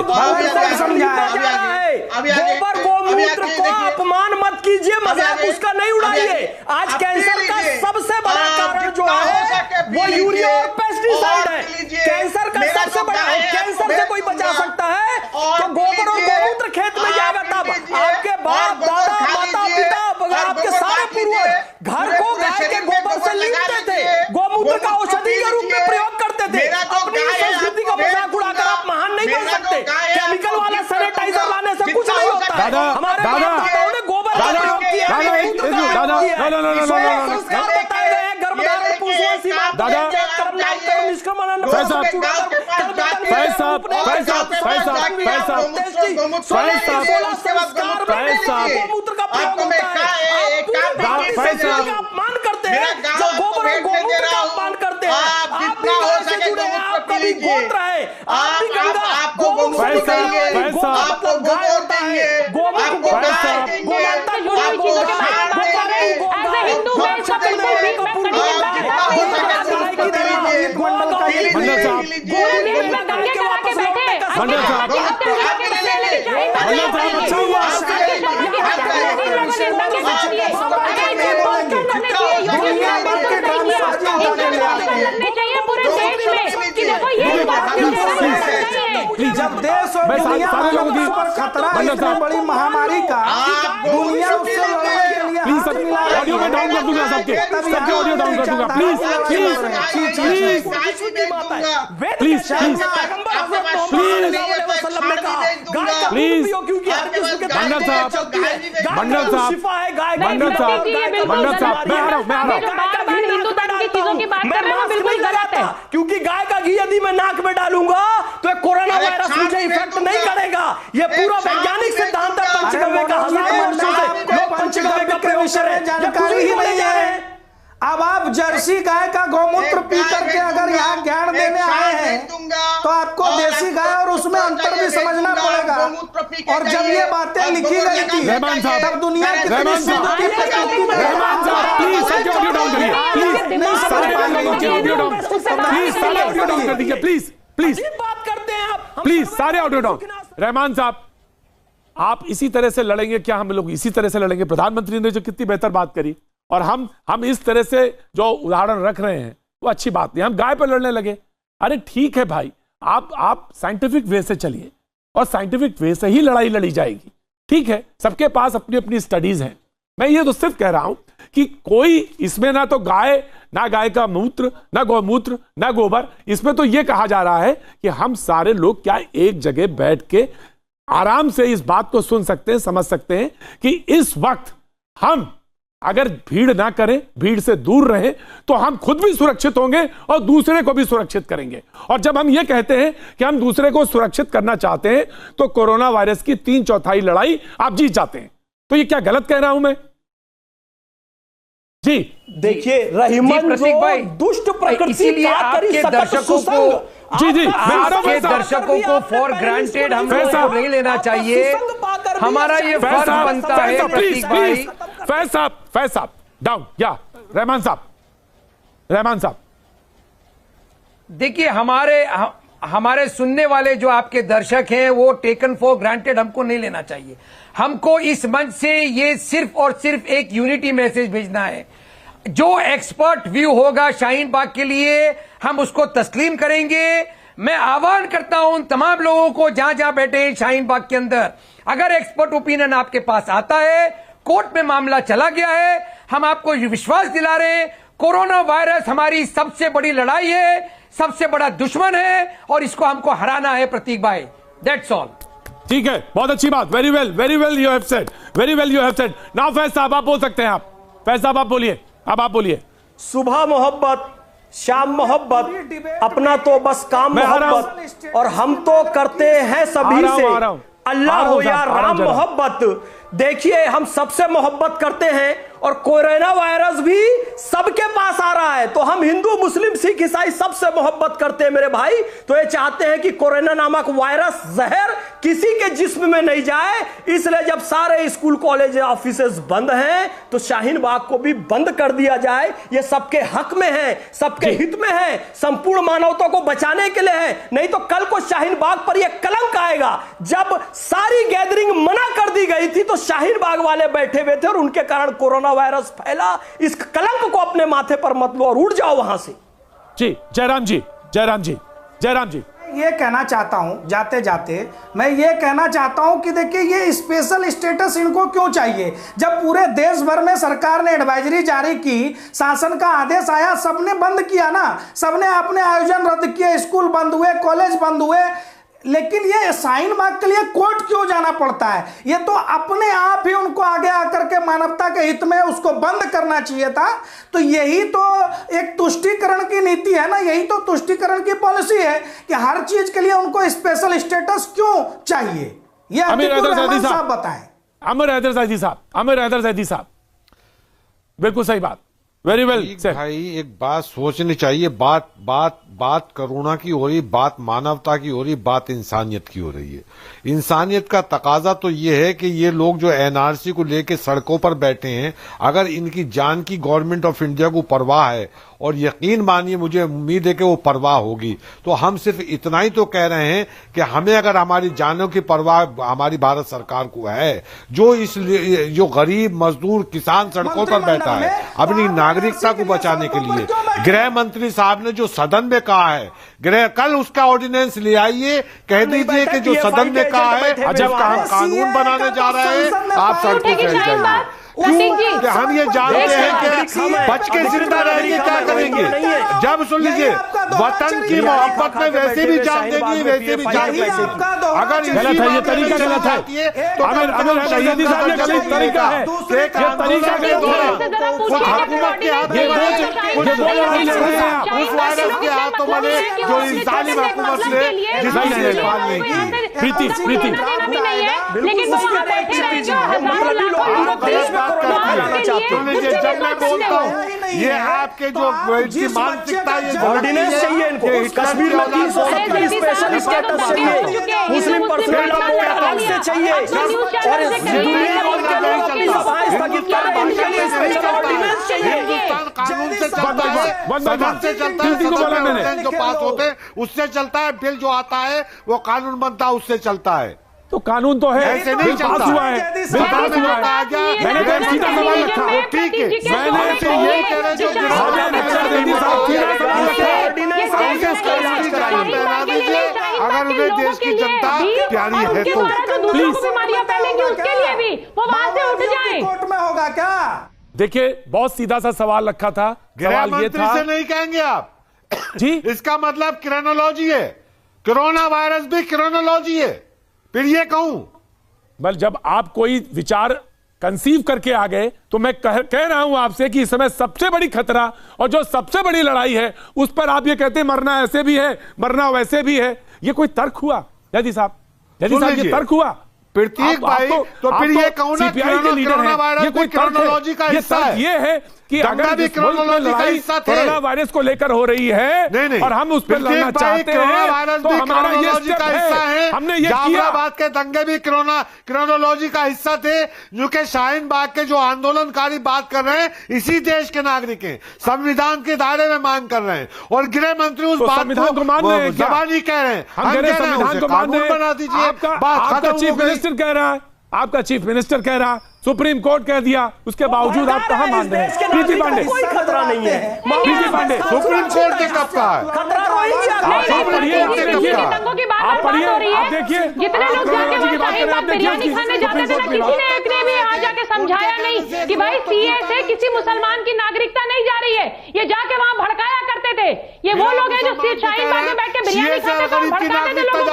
गोबर गौमूत्र को अपमान मत कीजिए, मजाक उसका नहीं उड़ाइए। आज कैंसर का सबसे बड़ा कारण जो है वो यूरिया और पेस्टिसाइड है। कैंसर का सबसे बड़ा, कैंसर से कोई बचा सकता है तो गोबर और गौमूत्र खेत में जाएगा। तब आपके बाप दादा माता पिता आपके सारे पूर्वज घर को गाय के गोबर से लीपते थे, गोमूत्र का औषधि के रूप में प्रयोग करते थे। अपनी संस्कृति का मजाक उड़ाकर आप महान नहीं बन सकते। केमिकल वाला सैनिटाइजर लाने से कुछ नहीं होता। हमारे दादाओं ने गोबर का प्रयोग किया है, संस्कार बताए गए हैं, गर्भधारण पुरुषों की बात गोमूत्र का प्रयोग होता है। अपमान करते हैं, जो गोबर और गौमूत्र का अपमान करते हैं। आप भी गाय से जुड़े हैं, आपका भी गोत्र है, आप भी गंगा गोमूत्र से निकलिए। मतलब गाय होता है, गोमूत्र को गाय गोमाता हिंदू मैं इसका बिल्कुल भी जब देश और दुनिया पर खतरा इतनी बड़ी महामारी का दुनिया उससे लड़ने के लिए प्लीज ऑडियो में डाउन कर दूंगा, सबके ऑडियो डाउन कर दूंगा। प्लीज क्योंकि गाय का घी यदि मैं नाक में डालूंगा तो कोरोना वायरस मुझे इफेक्ट नहीं करेगा। ये पूरा वैज्ञानिक सिद्धांत है पंचगव्य का। हजारों वर्षों से लोग पंचगव्य का प्रयोग कर रहे हैं, जानकारी ही नहीं है। अब आप जर्सी गाय का गौमूत्र पी करके अगर यहाँ ज्ञान देने आए हैं तो आपको देसी गाय और उसमें अंतर भी समझना पड़ेगा। और जब ये बातें लिखी गई थी तब दुनिया बात करते हैं आप, प्लीज सारे ऑडियो डाउन। रहमान साहब, आप इसी तरह से लड़ेंगे क्या? हम लोग इसी तरह से लड़ेंगे? प्रधानमंत्री ने जो कितनी बेहतर बात करी और हम इस तरह से जो उदाहरण रख रहे हैं वो अच्छी बात नहीं। हम गाय पर लड़ने लगे। अरे ठीक है भाई, आप साइंटिफिक वे से चलिए और साइंटिफिक वे से ही लड़ाई लड़ी जाएगी। ठीक है, सबके पास अपनी अपनी स्टडीज हैं। मैं ये तो सिर्फ कह रहा हूं कि कोई इसमें ना तो गाय का मूत्र, ना गौमूत्र, ना गोबर, इसमें तो ये कहा जा रहा है कि हम सारे लोग क्या एक जगह बैठ के आराम से इस बात को सुन सकते हैं, समझ सकते हैं कि इस वक्त हम अगर भीड़ ना करें, भीड़ से दूर रहें, तो हम खुद भी सुरक्षित होंगे और दूसरे को भी सुरक्षित करेंगे। और जब हम ये कहते हैं कि हम दूसरे को सुरक्षित करना चाहते हैं तो कोरोना वायरस की 3/4 लड़ाई आप जीत जाते हैं। तो ये क्या गलत कह रहा हूं मैं? जी देखिए रहीमन भाई, दुष्ट प्रकृति आपके दर्शकों को जी मैं दर्शकों को फॉर ग्रांटेड हम लोग को नहीं लेना चाहिए। हमारा ये फर्ज बनता है। प्लीज फैज साहब डाउन। या रहमान साहब देखिए, हमारे सुनने वाले जो आपके दर्शक हैं वो टेकन फॉर ग्रांटेड हमको नहीं लेना चाहिए। हमको इस मंच से ये सिर्फ और सिर्फ एक यूनिटी मैसेज भेजना है। जो एक्सपर्ट व्यू होगा शाहीन बाग के लिए हम उसको तस्लीम करेंगे। मैं आह्वान करता हूं तमाम लोगों को जहां जहां बैठे हैं शाहीन बाग के अंदर, अगर एक्सपर्ट ओपिनियन आपके पास आता है, कोर्ट में मामला चला गया है, हम आपको विश्वास दिला रहे हैं कोरोना वायरस हमारी सबसे बड़ी लड़ाई है, सबसे बड़ा दुश्मन है और इसको हमको हराना है प्रतीक भाई। That's all. ठीक है, बहुत अच्छी बात। Very well you have said. Now Faiz साहब आप बोल सकते हैं। फैज साहब आप बोलिए, अब आप बोलिए। सुबह मोहब्बत, शाम मोहब्बत, अपना तो बस काम मोहब्बत, और हम तो करते हैं सभी से अल्लाह हो या राम मोहब्बत, देखिए हम सबसे मोहब्बत करते हैं और कोरोना वायरस भी सबके पास आ रहा है, तो हम हिंदू मुस्लिम सिख ईसाई सबसे मोहब्बत करते हैं मेरे भाई। तो ये चाहते हैं कि कोरोना नामक वायरस जहर किसी के जिस्म में नहीं जाए, इसलिए जब सारे स्कूल कॉलेज ऑफिसेज बंद हैं तो शाहीन बाग को भी बंद कर दिया जाए। ये सबके हक में है, सबके हित में है, संपूर्ण मानवता को बचाने के लिए है। नहीं तो कल को शाहीन बाग पर यह कलंक आएगा। जब सारी गैदरिंग मना कर दी गई थी तो शाहीन बाग वाले बैठे हुए थे और उनके कारण कोरोना वायरस फैला। इस कलंक को अपने माथे पर मत लो और उड़ जाओ वहां से। जी जयराम जी, जयराम जी, जयराम जी, ये कहना चाहता हूं जाते जाते, मैं ये कहना चाहता हूं कि देखिए ये स्पेशल स्टेटस इनको क्यों चाहिए? जब पूरे देश भर में सरकार ने एडवाइजरी जारी की, शासन का आदेश आया, सबने बंद किया ना, सबने अपने आयोजन रद्द किए, स्कूल बंद हुए, कॉलेज बंद हुए, लेकिन ये शाहीन बाग के लिए कोर्ट क्यों जाना पड़ता है? ये तो अपने आप ही उनको आगे आकर के मानवता के हित में उसको बंद करना चाहिए था। तो यही तो एक तुष्टीकरण की नीति है ना, यही तो तुष्टीकरण की पॉलिसी है कि हर चीज के लिए उनको स्पेशल स्टेटस क्यों चाहिए। ये आमिर हैदर जैदी साहब बताएं। आमिर हैदर जैदी साहब, आमिर हैदर जैदी साहब, बिल्कुल सही बात, वेरी वेल। भाई एक बात सोचनी चाहिए, बात करुणा की हो रही, बात मानवता की हो रही, बात इंसानियत की हो रही है। इंसानियत का तकाजा तो ये है कि ये लोग जो एनआरसी को लेके सड़कों पर बैठे हैं, अगर इनकी जान की गवर्नमेंट ऑफ इंडिया को परवाह है, और यकीन मानिए मुझे उम्मीद है कि वो परवाह होगी, तो हम सिर्फ इतना ही तो कह रहे हैं कि हमें अगर हमारी जानों की परवाह हमारी भारत सरकार को है, जो गरीब मजदूर किसान सड़कों पर बैठा है अपनी नागरिकता को बचाने के लिए, गृह मंत्री साहब ने जो सदन में कहा है, कल उसका ऑर्डिनेंस ले आइए, कह दीजिए कि जो सदन में कहा है जब हम कानून बनाने जा रहे हैं आप सड़कों पर जाइए। क्यों? हम ये जानते हैं कि बच के जिंदा रहेंगे क्या करेंगे? जब सुन लीजिए, वतन की मोहब्बत में वैसे भी जान देंगी, वैसे भी जान देंगी। अगर गलत है, ये तरीका गलत है। आमिर शहीदी साहब ने गलत तरीका है, ये तरीका के दौरान खुद हुकूमत के हाथ में उस वायरस के हाथों में जो जालिम हुकूमत ने जिसकी देखभाल नहीं की। प्रीति जब मैं बोलता हूँ ये आपके जो मानसिकता, ये ऑर्डिनेंस चाहिए इनको, कश्मीर में 370 स्पेशल स्टेटस चाहिए, मुस्लिम पर्सनल अलग से चाहिए, और कानून से चलता है, सदन से चलता है, सदन जो पास होते हैं उससे चलता है, बिल जो आता है वो कानून बनता है उससे चलता है। तो कानून तो है, ऐसे नहीं चलता हुआ है, मैंने तो सीधा सवाल रखा, ठीक है, मैंने ये कह रहे जो अगर उन्हें देश की जनता प्यारी है तो प्लीज फैलेंगी उसके लिए भी वो वहां से उठ जाए। कोर्ट में होगा क्या? देखिए बहुत सीधा सा सवाल रखा था, गृह मंत्री से नहीं कहेंगे आप जी, इसका मतलब क्रोनोलॉजी है, कोरोना वायरस भी क्रोनोलॉजी है, फिर ये कहूं बल जब आप कोई विचार कंसीव करके आ गए तो मैं कह रहा हूं आपसे कि इस समय सबसे बड़ी खतरा और जो सबसे बड़ी लड़ाई है उस पर आप ये कहते हैं मरना ऐसे भी है, मरना वैसे भी है। ये कोई तर्क हुआ जैदी साहब? ये तर्क हुआ? प्रतीक भाई तो फिर ये कहूं ना कोरोना वायरस भी क्रोनोलॉजी का हिस्सा है। ये है कि अगर भी कोरोना वायरस को लेकर हो रही है और हम उस पर लड़ना चाहते हैं तो हमारा ये स्टेप है, हमने ये किया। बात के दंगे भी क्रोनोलॉजी का हिस्सा थे, जो कि शाहीन बाग के जो आंदोलनकारी बात कर रहे हैं इसी देश के नागरिक हैं, संविधान के दायरे में मांग कर रहे हैं, और गृह मंत्री उस बात को मान रहे हैं, जबानी कह रहे हैं, हम संविधान को कानून बना दीजिए, बात खत्म। चीफ मिनिस्टर कह रहा है, आपका चीफ मिनिस्टर कह रहा है, सुप्रीम कोर्ट कह दिया, उसके बावजूद आप कहां मान रहे हैं? प्रीति पांडे, कोई खतरा नहीं है। प्रीति पांडे, सुप्रीम कोर्ट के कब का है? खतरा रोहिंग्या आप पढ़िए, आप देखिए, आप देखिए जितने लोग जाके वहां शाहीन बाग बिरयानी खाने जाते थे ना, किसी ने एक ने भी आ जाके समझाया नहीं कि भाई सीए से किसी मुसलमान की नागरिकता नहीं जा रही है। ये जाके वहां भड़काया करते थे। ये वो लोग हैं जो शाहीन बाग में बैठ के बिरयानी खाते थे, भड़काते थे लोगों को।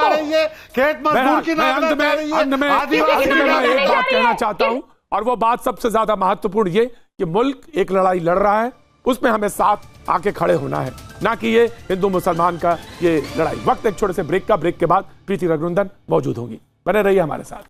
खेत मजदूर की नागरिकता एक बात कहना चाहता हूं, और वो बात सबसे ज्यादा महत्वपूर्ण ये कि मुल्क एक लड़ाई लड़ रहा है, उसमें हमें साथ आके खड़े होना है, ना कि ये हिंदू मुसलमान का ये लड़ाई। वक्त एक छोटे से ब्रेक का, ब्रेक के बाद प्रीति रघुनंदन मौजूद होंगी। बने रहिए हमारे साथ।